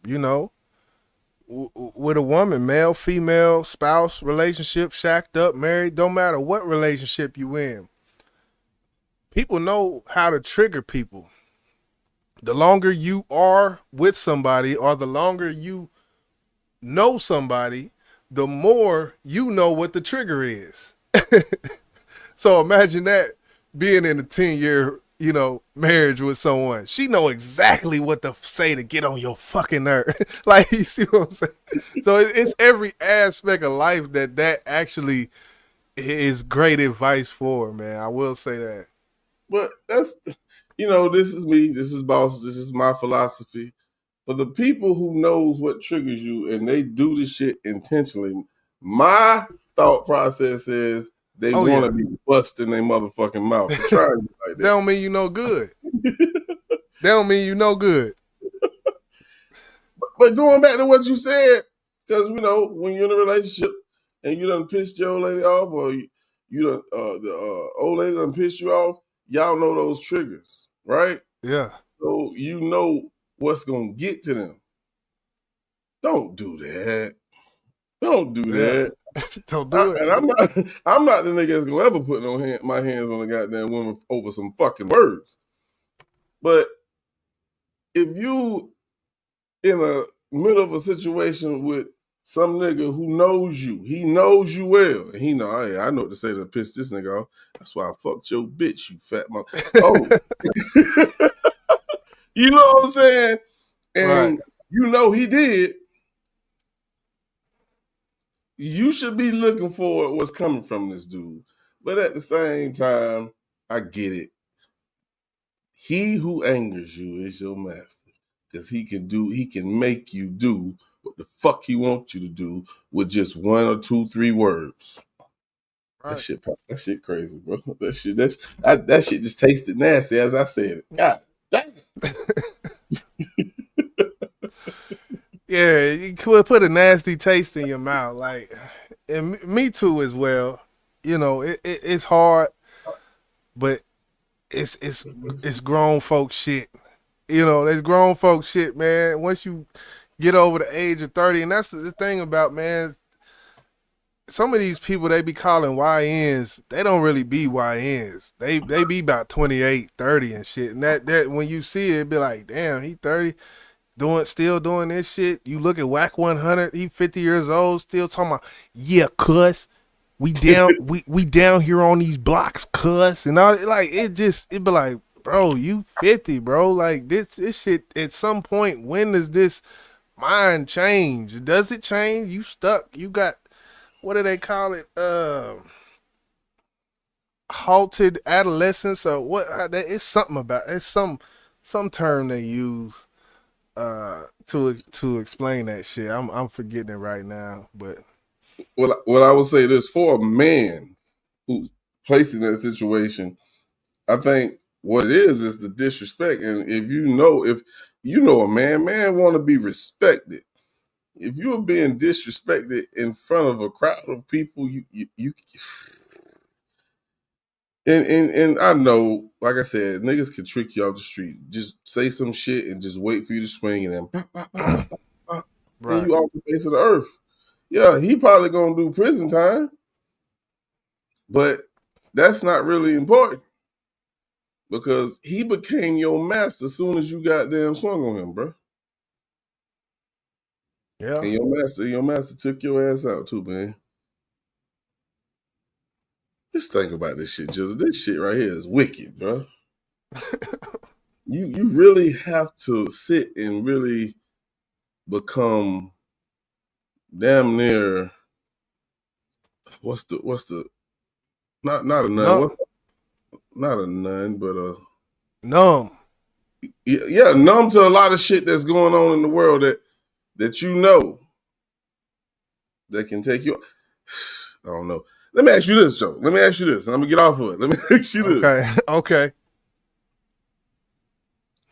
with a woman, male, female, spouse relationship, shacked up, married, don't matter what relationship you in. People know how to trigger people. The longer you are with somebody or the longer you know somebody, the more you know what the trigger is. So imagine that being in a 10-year, marriage with someone. She know exactly what to say to get on your fucking nerve. Like, you see what I'm saying? So it's every aspect of life that actually is great advice for, man. I will say that. But that's, this is me, this is boss, this is my philosophy. For the people who knows what triggers you and they do the shit intentionally, my thought process is they want to be busting their motherfucking mouth. Trying like that. That don't mean you no good. That don't mean you no good. But going back to what you said, because when you're in a relationship and you done pissed your old lady off, or you done the old lady done pissed you off, y'all know those triggers, right? Yeah. So you know what's gonna get to them. Don't do that. Don't do that. Don't do it. And I'm not the nigga that's gonna ever put my hands on a goddamn woman over some fucking words. But if you in a middle of a situation with some nigga who knows you, he knows you well, and he know, hey, I know what to say to piss this nigga off. That's why I fucked your bitch, you fat mother. Oh, you know what I'm saying? And he did. You should be looking for what's coming from this dude. But at the same time, I get it. He who angers you is your master. Because he can make you do what the fuck he wants you to do with just 1 or 2, 3 words. Right. That shit crazy, bro. That shit just tasted nasty as I said it. God damn. Yeah, you could put a nasty taste in your mouth, like, and me too as well. It's hard, but it's grown folk shit. There's grown folk shit, man. Once you get over the age of 30, and that's the thing about, man, some of these people they be calling YNs, they don't really be YNs. They be about 28, 30 and shit. And that when you see it be like, damn, he 30. Still doing this shit. You look at Whack 100, he 50 years old, still talking about, yeah, cuss. We down we down here on these blocks, cuss. And all like it be like, bro, you 50, bro. Like this shit at some point, when does this mind change? Does it change? You stuck. You got, what do they call it? halted adolescence or what? It's something about it's some term they use to explain that shit. I'm forgetting it right now, but What I would say this for a man who's placed in that situation, I think what it is the disrespect. And if you know a man want to be respected. If you are being disrespected in front of a crowd of people, you and I know, like I said, niggas can trick you off the street. Just say some shit and just wait for you to swing and then pop, pop, pop, pop, pop, pop, and you off the face of the earth. Yeah, he probably gonna do prison time, but that's not really important because he became your master as soon as you goddamn swung on him, bro. Yeah, And your master took your ass out too, man. Just think about this shit, Jizzle. This shit right here is wicked, bro. You really have to sit and really become damn near what's the not a nun, no, not a nun, but numb. Yeah, numb to a lot of shit that's going on in the world that you know that can take you. I don't know. Let me ask you this, Joe. Let me ask you this, and I'm gonna get off of it. Let me ask you this. Okay, okay.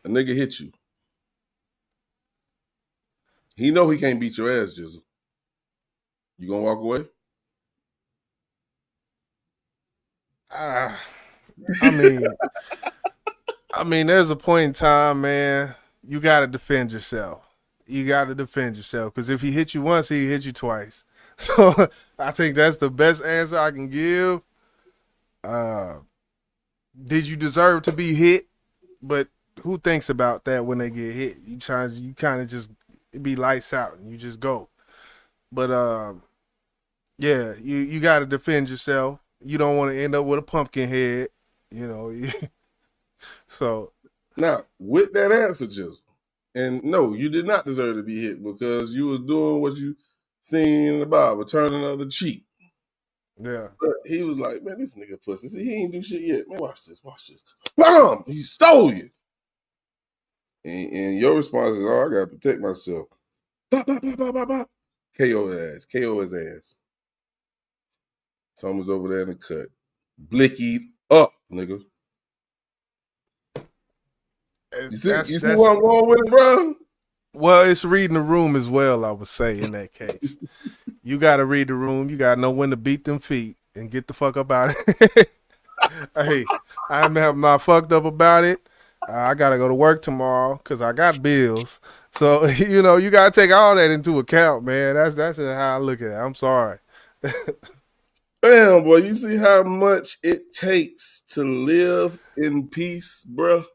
A nigga hit you. He know he can't beat your ass, Jizzle. You gonna walk away? I mean, there's a point in time, man. You got to defend yourself. You got to defend yourself because if he hit you once, he hit you twice. So I think that's the best answer I can give. Did you deserve to be hit? But who thinks about that when they get hit? You kind of just be lights out and you just go. But yeah, you got to defend yourself. You don't want to end up with a pumpkin head, you know. So now with that answer, Jizzle, and no, you did not deserve to be hit because you was doing what you seen in the Bible, turning the other cheek. Yeah. But he was like, man, this nigga pussy. See, he ain't do shit yet. Man, watch this. Bam! He stole you. And your response is, oh, I gotta protect myself. Bah, bah, bah, bah, bah, bah. KO his ass. KO his ass. Someone's over there in the cut. Blicky up, nigga. You see where I'm going with it, bro? Well, it's reading the room as well, I would say, in that case. You got to read the room. You got to know when to beat them feet and get the fuck up out of it. Hey, I'm not fucked up about it. I got to go to work tomorrow because I got bills. So, you know, you got to take all that into account, man. That's just how I look at it. I'm sorry. Damn, boy, you see how much it takes to live in peace, bro?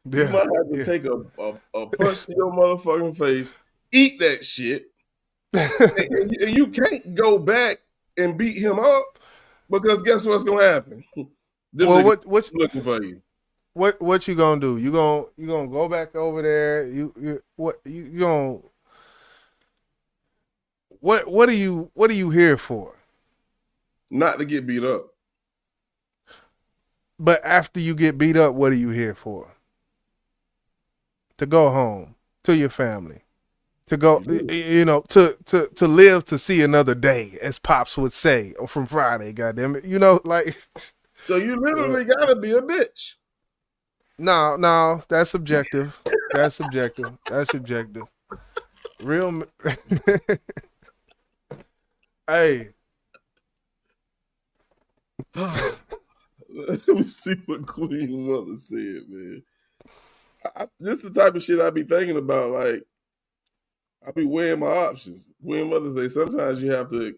You might have to take a punch to your motherfucking face, eat that shit, and you can't go back and beat him up because guess what's gonna happen? Well, what looking for you? What you gonna do? You gonna go back over there? What are you here for? Not to get beat up. But after you get beat up, what are you here for? To go home to your family, to go, you know, to live to see another day, as Pops would say, or from Friday, goddamn it, you know, like. So you literally gotta be a bitch. No, that's subjective. That's subjective. Real. Hey. Let me see what Queen Mother said, man. This is the type of shit I be thinking about. Like, I be weighing my options. Queen Mother say sometimes you have to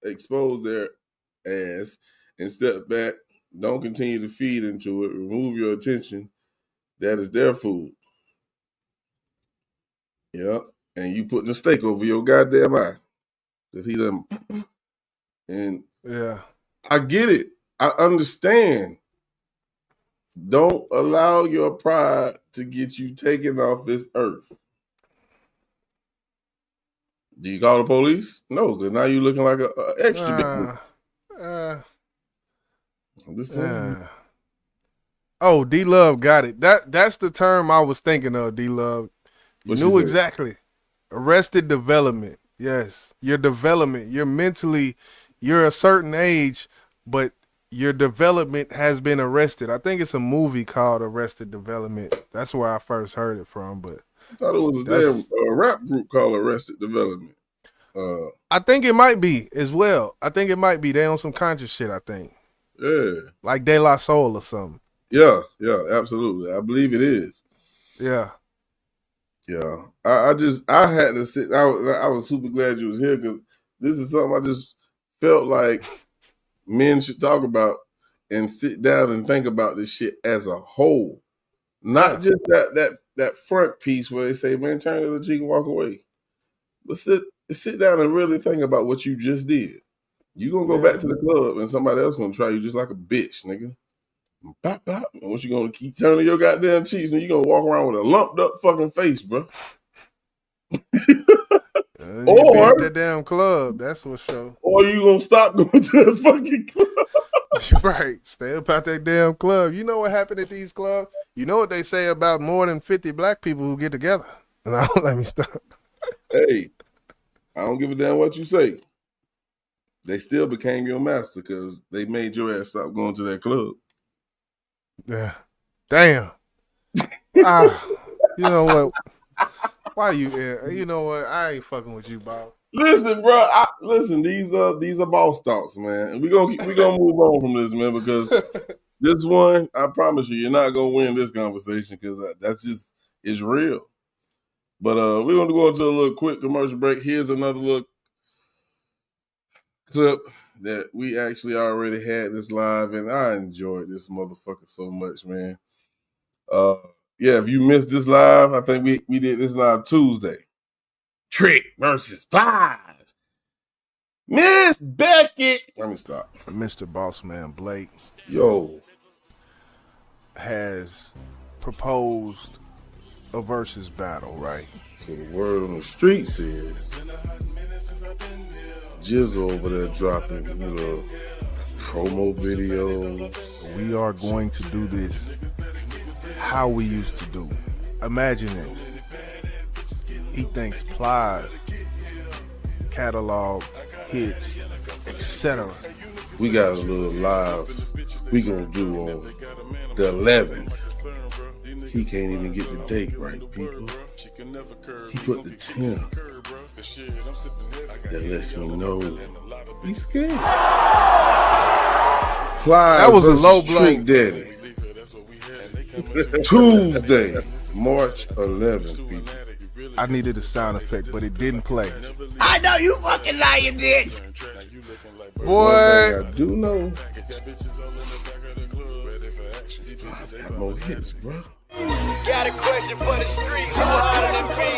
expose their ass and step back. Don't continue to feed into it. Remove your attention. That is their food. Yep. And you putting a steak over your goddamn eye. Because he done. And yeah, I get it. I understand. Don't allow your pride to get you taken off this earth. Do you call the police? No, because now you're looking like an extra big. I'm just saying. Oh, D-Love got it. That's the term I was thinking of, D-Love. You What she knew say? exactly. Arrested development. Yes. Your development. You're a certain age, but your development has been arrested. I think it's a movie called Arrested Development. That's where I first heard it from. But I thought it was a damn rap group called Arrested Development. I think it might be as well. I think it might be. They on some conscious shit, I think. Yeah. Like De La Soul or something. Yeah, absolutely. I believe it is. Yeah. Yeah. I had to sit. I was super glad you was here because this is something I just felt like men should talk about and sit down and think about this shit as a whole. Not just that front piece where they say, man, turn the other cheek and walk away. But sit down and really think about what you just did. You gonna go back to the club and somebody else gonna try you just like a bitch, nigga. Bop, bop. And what you gonna keep turning your goddamn cheeks and you gonna walk around with a lumped up fucking face, bro. You be at that damn club, that's what's show. Or you gonna stop going to the fucking club. Right. Stay up out that damn club. You know what happened at these clubs? You know what they say about more than 50 black people who get together. And I don't let me stop. Hey, I don't give a damn what you say. They still became your master because they made your ass stop going to that club. Yeah. Damn. You know what? Why you know what? I ain't fucking with you, Bob. Listen, bro. Listen, these are boss thoughts, man. And we gonna move on from this, man, because this one, I promise you're not gonna win this conversation because that's just it's real. But we're gonna go into a little quick commercial break. Here's another little clip that we actually already had this live, and I enjoyed this motherfucker so much, man. Yeah, if you missed this live, I think we did this live Tuesday. Trick versus Plies. Miss Beckett. Let me stop. Mr. Bossman Blake. Yo. Has proposed a versus battle, right? So the word on the streets is Jizzle over there dropping promo videos. We are going to do this how we used to do. Imagine this. He thinks Plies, catalog, hits, etc. We got a little live we gonna do on the 11th. He can't even get the date right, people. He put the 10th. That lets me know he's scared. Plies that was a low blow. Trick Daddy. Tuesday, March 11th, people. I needed a sound effect, but it didn't play. I know you fucking lying, bitch. Boy, I do know. Plies got more hits, bro. Got a question for the streets. Who harder than me?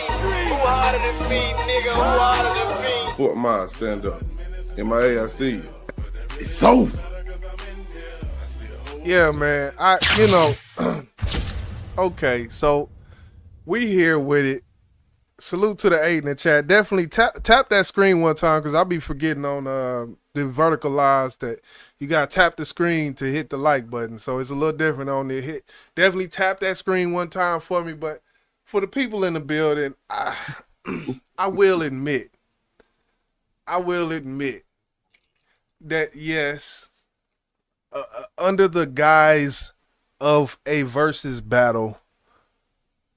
Who harder than me, nigga? Who harder than me? Fort Myers, stand up. MIA, I see you. It's over. Yeah, man. Okay, so we here with it. Salute to the 8 in the chat. Definitely tap that screen one time because I'll be forgetting on the vertical lives that you got to tap the screen to hit the like button. So it's a little different on the hit. Definitely tap that screen one time for me. But for the people in the building, I will admit that, yes, under the guise of a versus battle,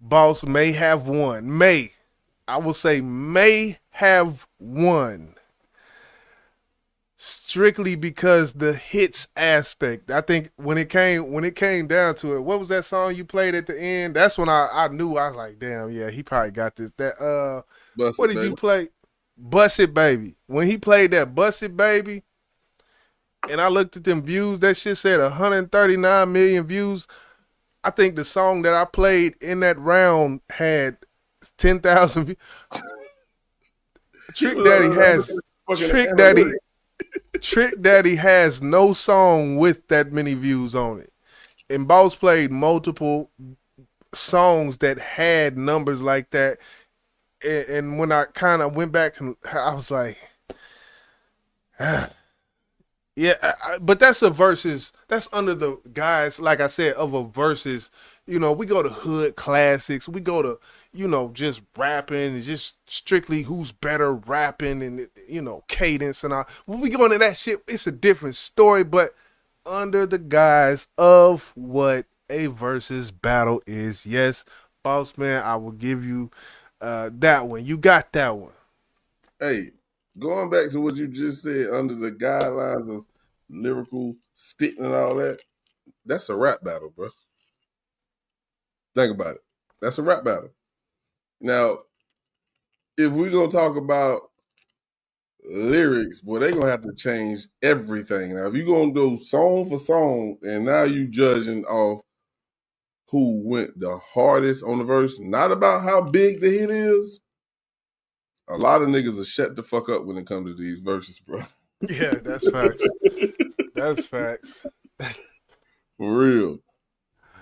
Boss may have won. I will say may have won. Strictly because the hits aspect. I think when it came down to it, what was that song you played at the end? That's when I knew. I was like, damn, yeah, he probably got this. What did you play? Bust It Baby. When he played that Bust It Baby, and I looked at them views, that shit said 139 million views. I think the song that I played in that round had 10,000 views. Trick Daddy has no song with that many views on it. And Boss played multiple songs that had numbers like that. And when I kind of went back, I was like, Yeah, but that's a versus. That's under the guys, like I said, of a versus. You know, we go to hood classics. We go to, just rapping and just strictly who's better rapping and, cadence and all. When we go into that shit, it's a different story, but under the guise of what a versus battle is. Yes, boss man, I will give you that one. You got that one. Hey, going back to what you just said, under the guidelines of lyrical spitting and all that, that's a rap battle, bro. Think about it. That's a rap battle. Now, if we're gonna talk about lyrics, boy, they're gonna have to change everything. Now, if you're gonna go song for song, and now you judging off who went the hardest on the verse, not about how big the hit is. A lot of niggas will shut the fuck up when it comes to these verses, bro. Yeah, that's facts. That's facts. For real.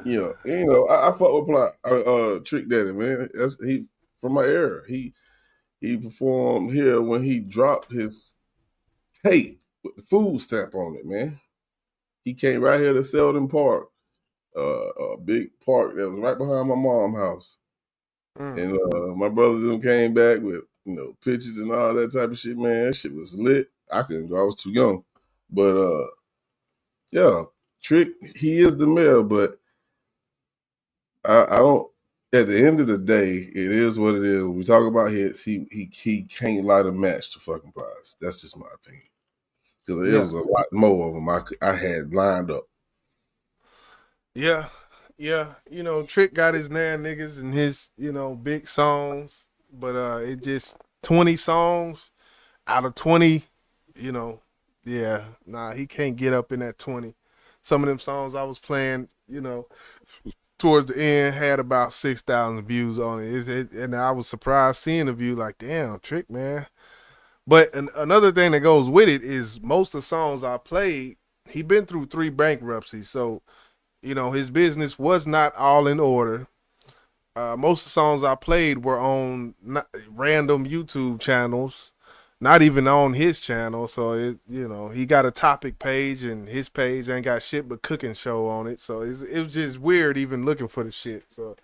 I fuck with Plot, Trick Daddy, man. He from my era. He performed here when he dropped his tape with the food stamp on it, man. He came right here to Selden Park, a big park that was right behind my mom's house. And my brothers them came back with pictures and all that type of shit, man. That shit was lit. I couldn't go, I was too young. But yeah, Trick, he is the mayor, but I don't. At the end of the day, it is what it is. When we talk about hits, he can't light a match to fucking Plies. That's just my opinion. Because there was a lot more of them I had lined up. Yeah. Trick got his nan niggas and his, big songs, but it just 20 songs out of 20, he can't get up in that 20. Some of them songs I was playing, towards the end had about 6,000 views on it. And I was surprised seeing the view like, damn, Trick, man. But another thing that goes with it is most of the songs I played, he been through 3 bankruptcies. So, his business was not all in order. Most of the songs I played were on random YouTube channels, not even on his channel. So, he got a topic page and his page ain't got shit but cooking show on it. So, it was just weird even looking for the shit. So,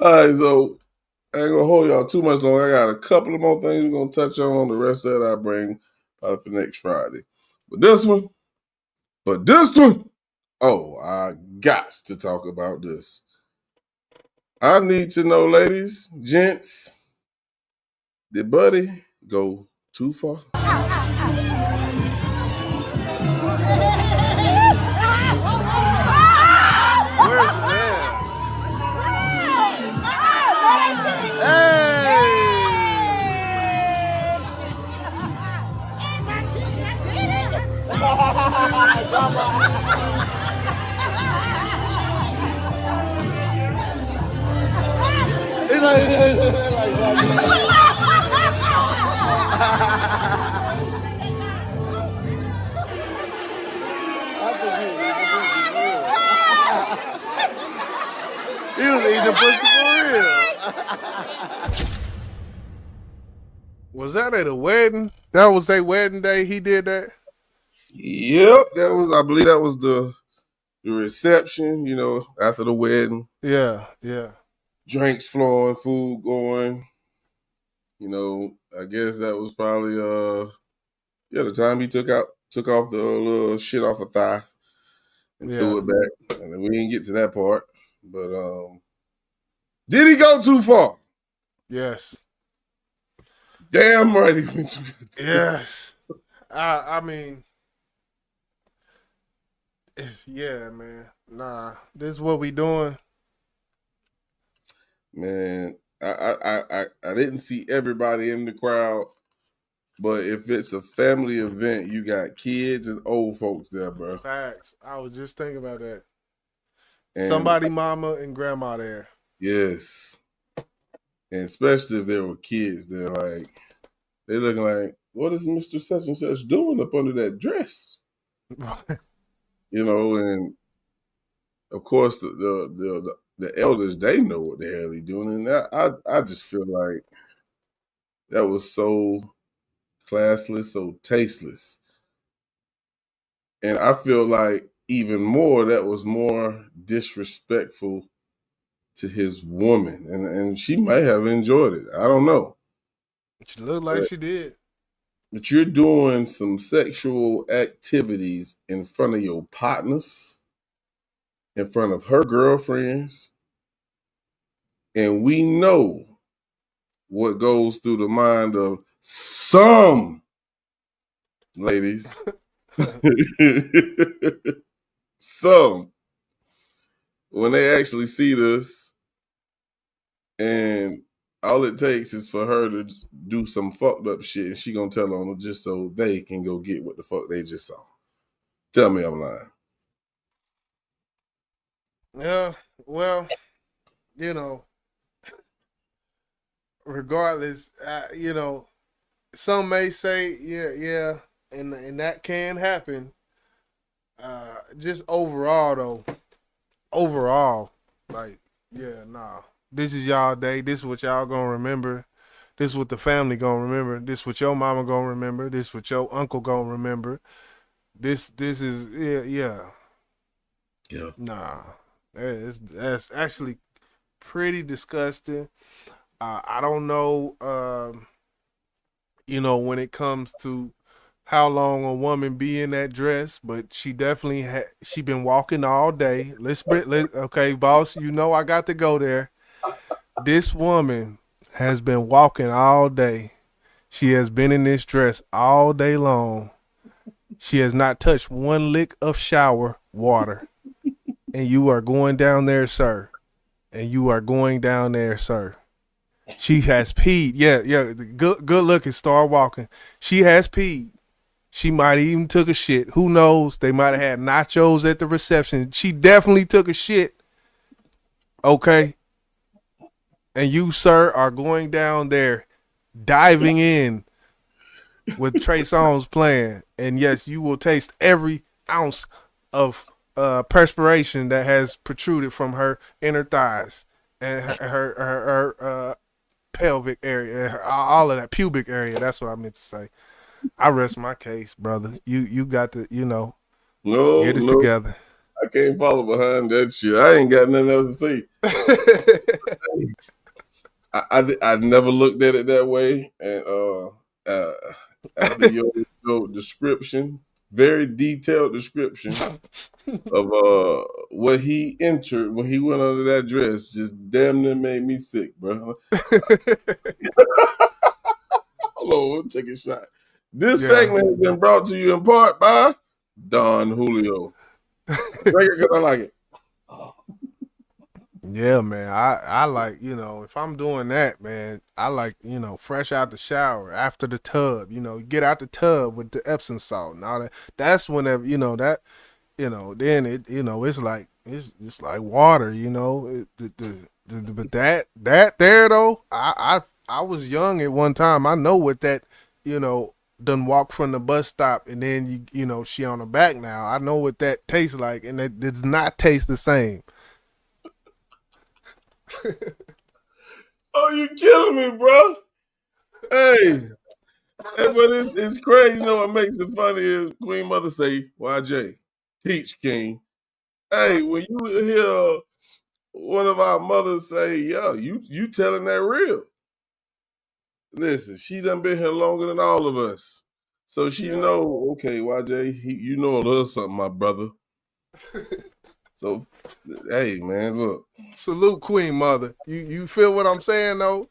all right, so I ain't gonna hold y'all too much longer. I got a couple of more things we're gonna touch on. The rest of it I bring for next Friday. But this one, oh, I got to talk about this. I need to know, ladies, gents, did Buddy go too far? he was eating the pussy for real. Was that at a wedding? That was their wedding day. He did that. Yep, I believe that was the reception, after the wedding. Yeah. Drinks flowing, food going. I guess that was probably the time he took off the little shit off a thigh and threw it back. And we didn't get to that part. But did he go too far? Yes. Damn right he went too far. Yes. I mean, man. Nah, this is what we doing. Man, I didn't see everybody in the crowd, but if it's a family event, you got kids and old folks there, bro. Facts. I was just thinking about that. And somebody mama and grandma there. Yes. And especially if there were kids there, like, they looking like, what is Mr. Such and Such doing up under that dress? And of course the elders, they know what the hell he doing. And I just feel like that was so classless, so tasteless. And I feel like even more, that was more disrespectful to his woman. And she might have enjoyed it. I don't know. She looked like she did. But you're doing some sexual activities in front of your partners, in front of her girlfriends. And we know what goes through the mind of some ladies. Some. When they actually see this, and all it takes is for her to do some fucked up shit, and she gonna tell on them just so they can go get what the fuck they just saw. Tell me I'm lying. Yeah, well, you know, regardless, you know, some may say, yeah, and that can happen. Just overall, like, yeah, nah. This is y'all day. This is what y'all gonna remember. This is what the family gonna remember. This is what your mama gonna remember. This is what your uncle gonna remember. This is yeah. Nah, that's actually pretty disgusting. I don't know, you know, when it comes to how long a woman be in that dress, but she definitely she been walking all day. Okay, boss, you know I got to go there. This woman has been walking all day. She has been in this dress all day long. She has not touched one lick of shower water. And you are going down there, sir. And you are going down there, sir. She has peed. Yeah. Good looking, start walking. She has peed. She might have even took a shit. Who knows? They might have had nachos at the reception. She definitely took a shit. Okay. And you, sir, are going down there, diving in with Trey Songz playing. And yes, you will taste every ounce of perspiration that has protruded from her inner thighs and her pelvic area, all of that pubic area. That's what I meant to say. I rest my case, brother. You got to, you know, get it together. I can't follow behind that shit. I ain't got nothing else to say. I never looked at it that way. And after your description, very detailed description of what he entered when he went under that dress, just damn near made me sick, bro. Hold on, we'll take a shot. This segment has been brought to you in part by Don Julio. Drink it because I like it. Yeah, man. I like, you know, if I'm doing that, man, I like, you know, fresh out the shower, after the tub, you know, get out the tub with the Epsom salt and all that. That's whenever, you know, that, you know, then it, you know, it's like like water, you know. But that there though, I was young at one time. I know what that, you know, done walk from the bus stop and then you know, she on the back now. I know what that tastes like, and it does not taste the same. Oh, you killing me, bro. Hey, but it's crazy. You know what makes it funny is Queen Mother say, YJ, teach King. Hey, when you hear one of our mothers say, yo, you telling that real. Listen, she done been here longer than all of us. So she know, okay, YJ, you know a little something, my brother. So, hey, man, look. Salute Queen Mother. You feel what I'm saying, though?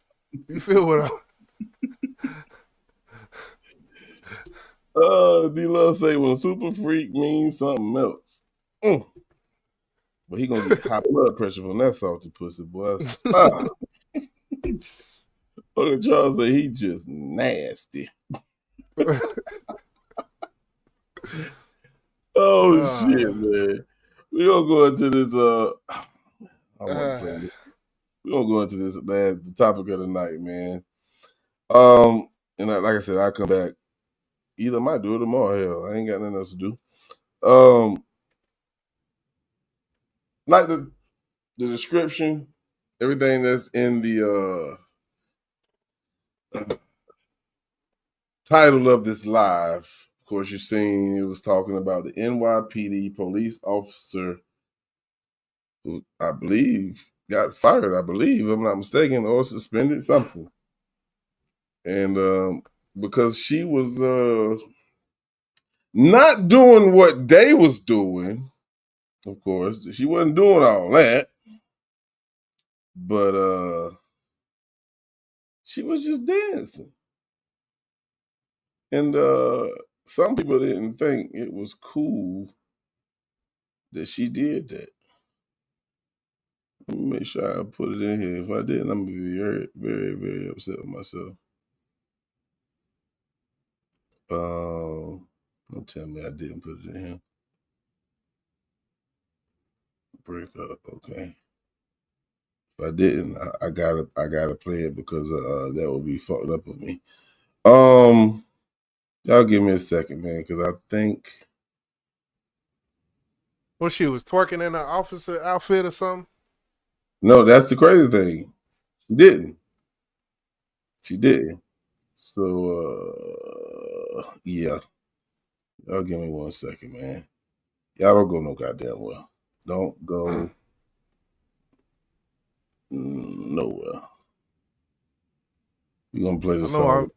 You feel what I'm... D-Love say, when super freak means something else. But he gonna get high blood pressure from that salty pussy, boy. Uncle Charles say he just nasty. Shit, man. We gonna go into this. We gonna go into this. The topic of the night, man. And like I said, I'll come back. Either I might do it tomorrow. Hell, I ain't got nothing else to do. Like the description, everything that's in the title of this live, of course, you're seeing it was talking about the NYPD police officer who I believe got fired, I believe, if I'm not mistaken, or suspended, something. And because she was not doing what they was doing, of course, she wasn't doing all that, but she was just dancing. And some people didn't think it was cool that she did that. Let me make sure I put it in here. If I didn't, I'm gonna be very, very, very upset with myself. Don't tell me I didn't put it in here. Break up, okay. If I didn't, I gotta play it because that would be fucked up with me. Y'all give me a second, man, because I think. Well, she was twerking in an officer outfit or something. No, that's the crazy thing. She didn't. She didn't. So yeah. Y'all give me 1 second, man. Y'all don't go no goddamn well. Don't go nowhere. We gonna play the song.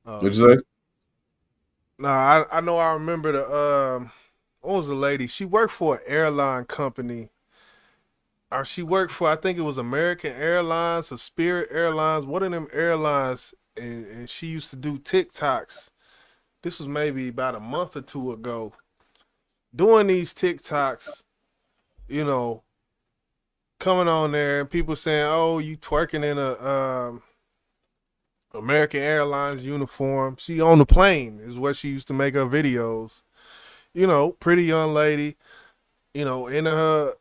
What'd you say? No, I know. I remember the what was the lady? She worked for an airline company, or she worked for, I think it was American Airlines or Spirit Airlines, one of them airlines, and she used to do TikToks. This was maybe about a month or two ago. Doing these TikToks, you know, coming on there and people saying, "Oh, you twerking in a American Airlines uniform." She on the plane is what she used to make her videos. You know, pretty young lady, you know, in her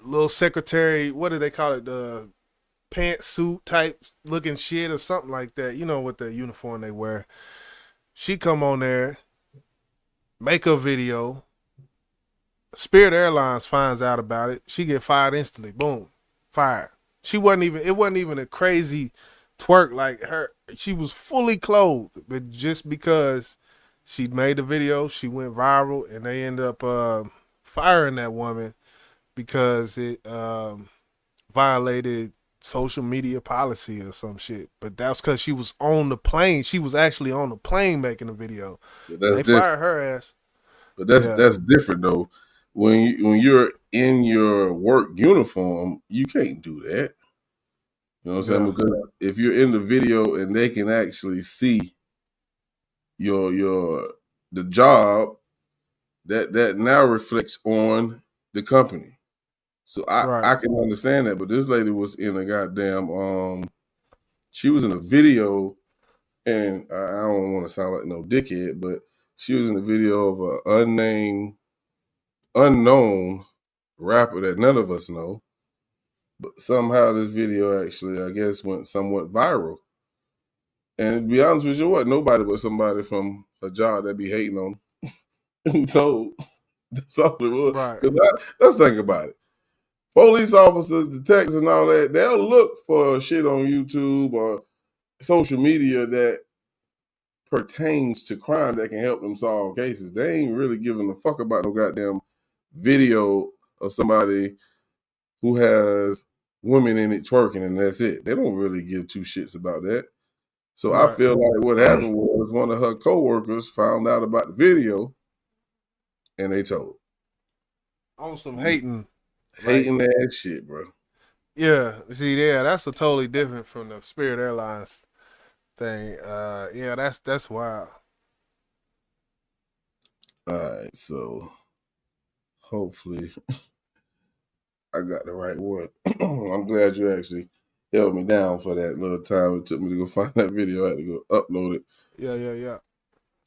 little secretary, what do they call it? The pantsuit type looking shit or something like that. You know what the uniform they wear. She come on there, make a video. Spirit Airlines finds out about it. She get fired instantly. Boom, fired. It wasn't even a crazy twerk like her. She was fully clothed, but just because she made the video, she went viral, and they end up firing that woman because it violated social media policy or some shit. But that's because she was on the plane. She was actually on the plane making a video. They fired her ass. But that's different though. When you're in your work uniform, you can't do that. You know what I'm saying? Because if you're in the video and they can actually see the job, that now reflects on the company. So I can understand that. But this lady was in a goddamn she was in a video, and I don't want to sound like no dickhead, but she was in a video of an unknown rapper that none of us know. But somehow this video actually, I guess, went somewhat viral. And to be honest with you, what nobody but somebody from a job that be hating on who told. That's all it was. Right. Let's think about it. Police officers, detectives, and all that, they'll look for shit on YouTube or social media that pertains to crime that can help them solve cases. They ain't really giving a fuck about no goddamn video of somebody who has women in it twerking, and that's it. They don't really give two shits about that. So I feel like what happened was one of her coworkers found out about the video, and they told. On some hating Ass shit, bro. Yeah, see, that's a totally different from the Spirit Airlines thing. Yeah, that's wild. All right, so hopefully I got the right one. I'm glad you actually held me down for that little time it took me to go find that video. I had to go upload it. Yeah.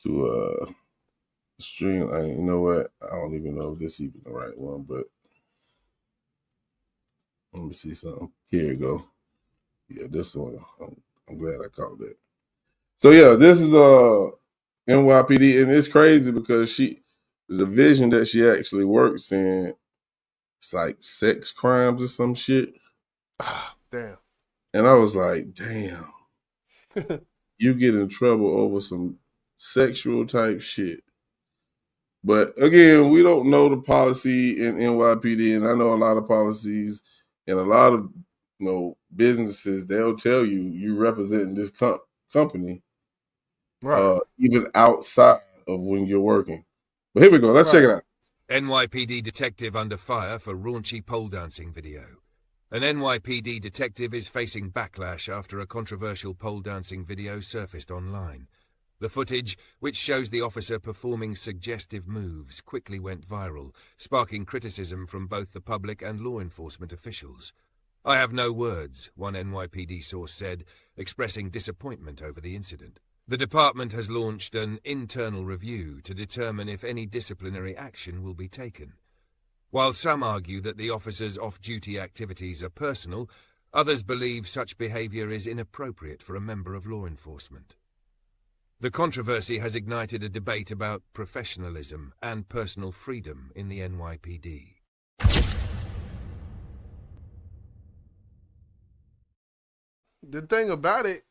To stream. You know what? I don't even know if this is even the right one, but let me see something. Here you go. Yeah, this one. I'm glad I caught that. So yeah, this is NYPD, and it's crazy because the division that she actually works in, it's like sex crimes or some shit. Damn. And I was like, damn. you get in trouble over some sexual type shit. But again, we don't know the policy in NYPD, and I know a lot of policies and a lot of businesses. They'll tell you representing this company, Right. even outside of when you're working. But here we go. Let's check it out. NYPD detective under fire for raunchy pole dancing video. An NYPD detective is facing backlash after a controversial pole dancing video surfaced online. The footage, which shows the officer performing suggestive moves, quickly went viral, sparking criticism from both the public and law enforcement officials. "I have no words," one NYPD source said, expressing disappointment over the incident. The department has launched an internal review to determine if any disciplinary action will be taken. While some argue that the officer's off-duty activities are personal, others believe such behavior is inappropriate for a member of law enforcement. The controversy has ignited a debate about professionalism and personal freedom in the NYPD. The thing about it,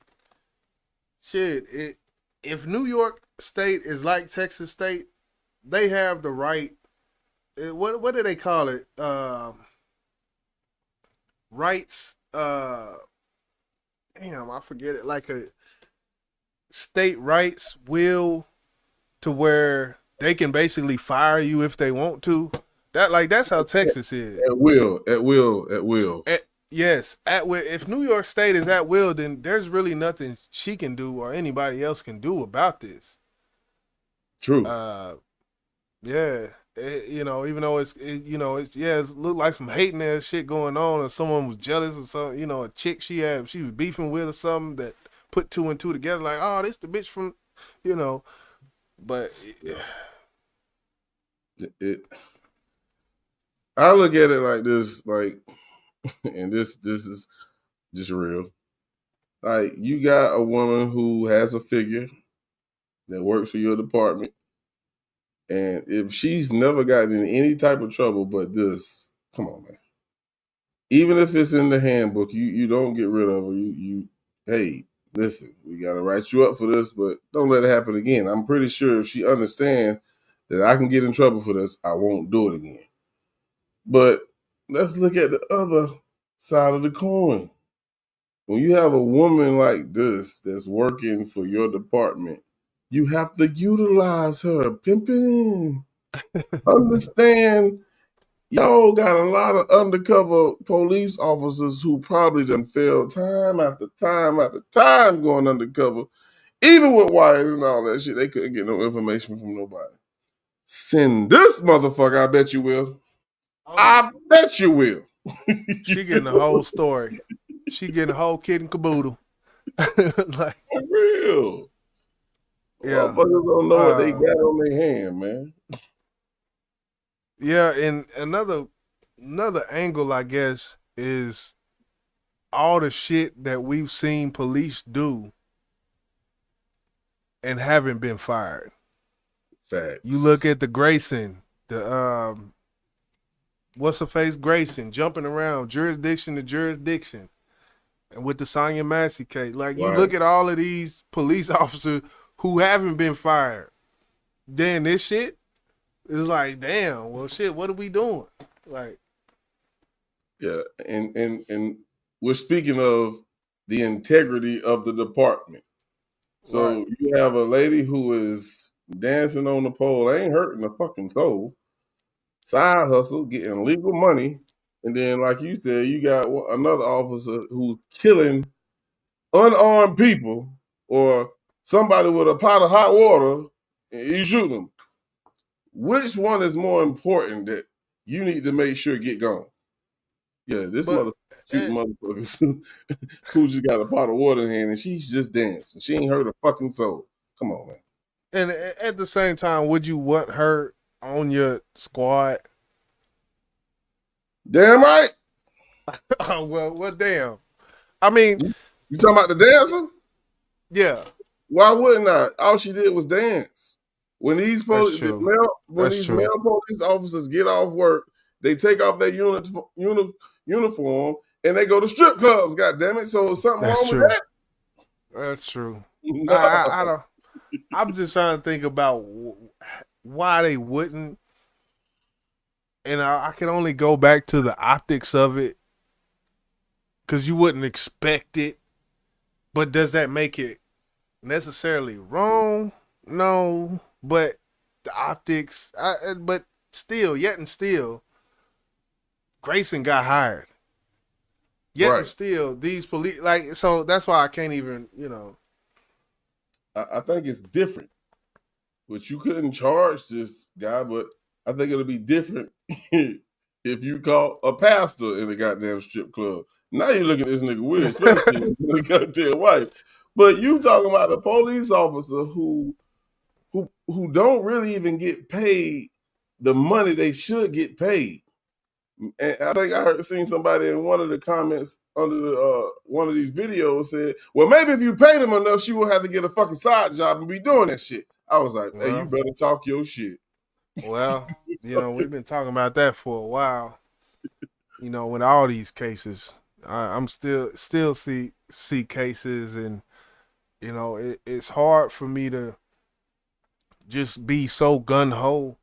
if New York State is like Texas State, they have the right. What do they call it? Rights. Damn, I forget it. Like a state rights will, to where they can basically fire you if they want to. That's how Texas is. At will. Yes, at will. If New York State is at will, then there's really nothing she can do or anybody else can do about this. True. Yeah. Even though it looked like some hating ass shit going on, or someone was jealous or something. A chick she was beefing with or something that put two and two together, like, oh, this the bitch from, But I look at it like this, and this is just real. Like, you got a woman who has a figure that works for your department. And if she's never gotten in any type of trouble but this, come on, man. Even if it's in the handbook, you don't get rid of her. Hey, listen, we got to write you up for this, but don't let it happen again. I'm pretty sure if she understands that I can get in trouble for this, I won't do it again. But let's look at the other side of the coin. When you have a woman like this that's working for your department, you have to utilize her, pimping. Understand, y'all got a lot of undercover police officers who probably done failed time after time after time going undercover. Even with wires and all that shit, they couldn't get no information from nobody. Send this motherfucker, I bet you will. I bet you will. She getting the whole story. She getting the whole kid and caboodle. For real. Yeah. Motherfuckers don't know what they got on their hand, man. Yeah, and another angle, I guess, is all the shit that we've seen police do and haven't been fired. Facts. You look at the Grayson, the what's her face Grayson, jumping around jurisdiction to jurisdiction, and with the Sonya Massey case. Like, you look at all of these police officers who haven't been fired. Then this shit is like, damn, well, shit, what are we doing? Like, yeah, and we're speaking of the integrity of the department. So you have a lady who is dancing on the pole, ain't hurting a fucking soul, side hustle, getting legal money, and then, like you said, you got another officer who's killing unarmed people or somebody with a pot of hot water, and you shoot them. Which one is more important that you need to make sure get gone? Yeah, this motherfucker shooting motherfuckers who just got a pot of water in hand and she's just dancing. She ain't hurt a fucking soul. Come on, man. And at the same time, would you want her on your squad? Damn right. Oh, well, damn. I mean, you talking about the dancer? Yeah. Why wouldn't I? All she did was dance. When these male police officers get off work, they take off their uniform and they go to strip clubs. God damn it! So something wrong with that? That's true. No. I don't. I'm just trying to think about why they wouldn't, and I can only go back to the optics of it, because you wouldn't expect it. But does that make it necessarily wrong? No, but the optics. But still, Grayson got hired. Yet and still, these police so that's why I can't even, I think it's different. But you couldn't charge this guy, but I think it'll be different if you call a pastor in a goddamn strip club. Now you look at this nigga weird, especially the goddamn wife. But you talking about a police officer who don't really even get paid the money they should get paid. And I think I seen somebody in one of the comments under one of these videos said, well, maybe if you paid him enough, she will have to get a fucking side job and be doing that shit. I was like, hey, you better talk your shit. Well, we've been talking about that for a while. With all these cases, I'm still see cases, and it's hard for me to just be so gun ho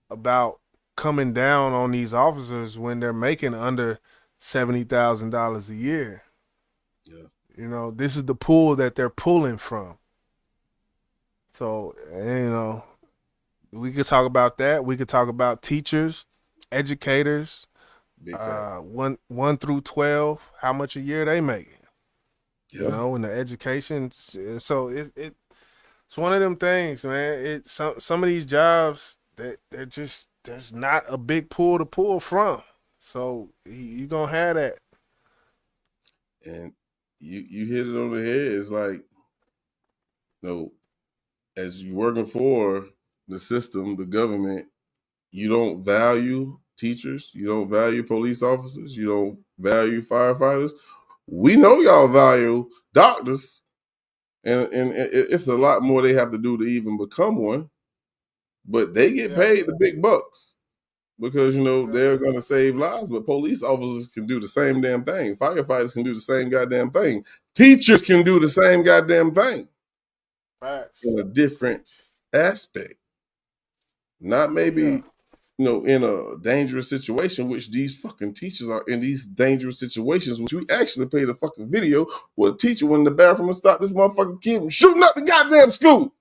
about coming down on these officers when they're making under $70,000 a year. Yeah. This is the pool that they're pulling from. So, we could talk about that. We could talk about teachers, educators, 1 through 12, how much a year they making. Yeah. In the education. So it's one of them things, man. Some of these jobs that they're just, there's not a big pool to pull from. So you're going to have that. And you hit it on the head. It's like, as you're working for the system, the government, you don't value teachers. You don't value police officers. You don't value firefighters. We know y'all value doctors. And it's a lot more they have to do to even become one. But they get paid the big bucks because, they're going to save lives. But police officers can do the same damn thing. Firefighters can do the same goddamn thing. Teachers can do the same goddamn thing. Facts. In a different aspect. Not maybe, in a dangerous situation, which these fucking teachers are in these dangerous situations, which we actually played a fucking video where a teacher went in the bathroom and stopped this motherfucking kid from shooting up the goddamn school.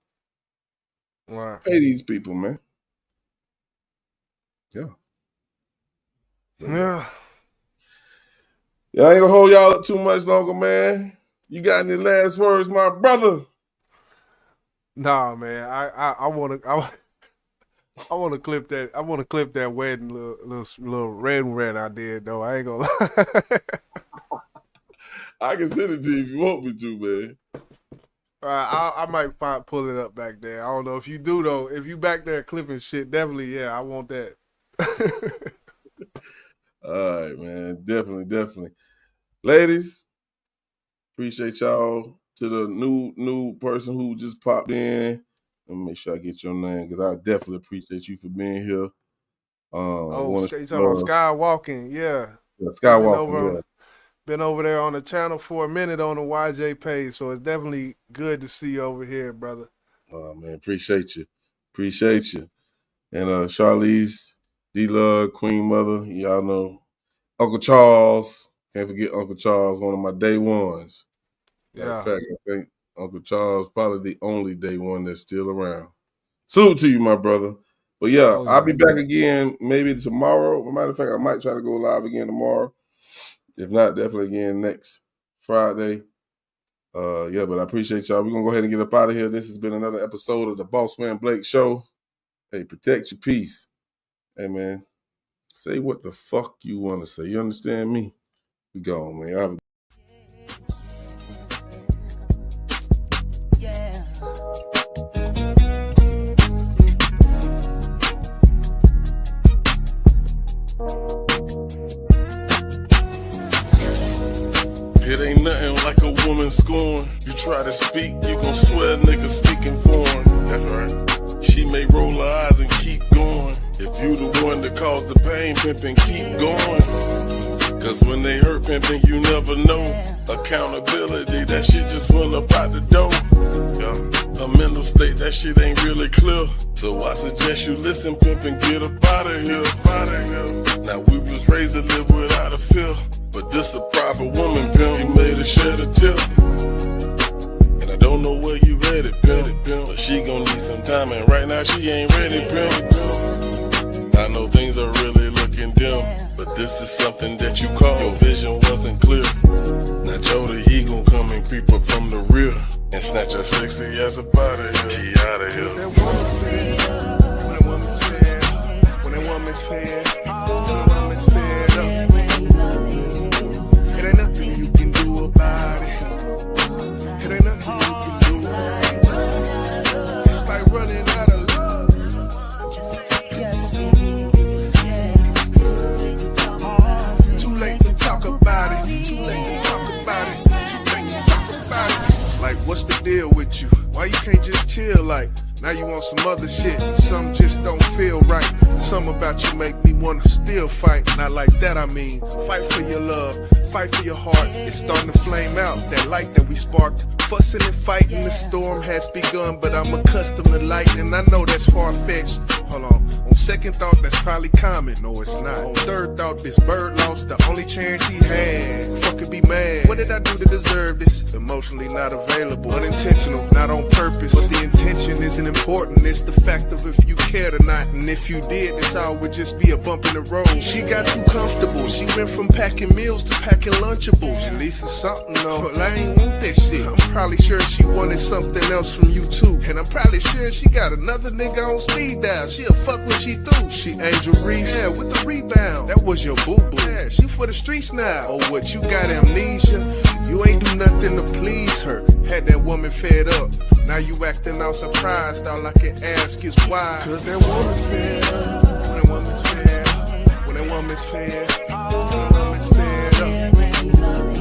Wow. Pay these people, man. Yeah. Yeah. I ain't gonna hold y'all up too much longer, man. You got any last words, my brother? Nah, man. I want to clip that. I want to clip that wedding little red I did though. I ain't gonna lie. I can send it to you if you want me to, man. I might pull it up back there. I don't know if you do though. If you back there clipping shit, definitely, I want that. All right, man. Definitely. Ladies, appreciate y'all. To the new person who just popped in, let me make sure I get your name because I definitely appreciate you for being here. You talking about Skywalking? Yeah. Skywalking. Been over there on the channel for a minute on the YJ page, so it's definitely good to see you over here, brother. Oh man, appreciate you. And Charlize, D-Lug, Queen Mother, y'all know. Uncle Charles, can't forget Uncle Charles, one of my day ones. Matter of fact, I think Uncle Charles probably the only day one that's still around. Salute to you, my brother. But I'll be back again maybe tomorrow. As a matter of fact, I might try to go live again tomorrow. If not, definitely again next Friday. But I appreciate y'all. We're going to go ahead and get up out of here. This has been another episode of the Bossman Blake Show. Hey, protect your peace. Hey, man, say what the fuck you want to say. You understand me? We gone, man. It ain't nothing like a woman scorn. You try to speak, you gon' swear niggas speaking foreign. That's right. She may roll her eyes and keep going. If you the one that caused the pain, pimpin', keep going. Cause when they hurt pimpin', you never know. Accountability, that shit just went up out the door. A mental state, that shit ain't really clear. So I suggest you listen, pimpin', get up out of here. Now we was raised to live without a fear. But this a private woman, pimp. You made her shed a tear. And I don't know where you headed, pimp. But she gon' need some time, and right now she ain't ready, pimp. I know things are really looking dim, but this is something that you call. Your vision wasn't clear. Now Jody, he gon' come and creep up from the rear and snatch her sexy ass up out of here. She out of here. That woman's fair. When a woman's fair. When a woman's fair. When a woman's fair up. It ain't nothing you can do about it. It ain't nothing you can do. It's like running out of love. Too late to talk about it. Too late to talk about it. Too late to talk about it. Like, what's the deal with you? Why you can't just chill? Like, now you want some other shit. Some just don't feel right. Some about you make me wanna still fight. Not like that, I mean, fight for your love, fight for your heart. It's starting to flame out, that light that we sparked. Fussing and fighting, the storm has begun, but I'm accustomed to light, and I know that's far-fetched. Hold on second thought, that's probably common. No, it's not. On third thought, this bird lost the only chance he had. Fucking be mad. What did I do to deserve this? Emotionally not available, unintentional, not on purpose. But the intention isn't important. It's the fact of if you cared or not. And if you did, this all would just be a bump in the road. She got too comfortable. She went from packing meals to packing Lunchables. At least it's something though. Well, I ain't want that shit. I'm probably sure she wanted something else from you too. And I'm probably sure she got another nigga on speed dial. She'll fuck when she through. She Angel Reese, yeah, with the rebound. That was your boo-boo. Yeah, she for the streets now. Oh, what, you got amnesia? You ain't do nothing to please her. Had that woman fed up. Now you acting all surprised. All I can ask is why. Cause that woman's fair. When that woman's fair. When that woman's fair. When that woman's fed up.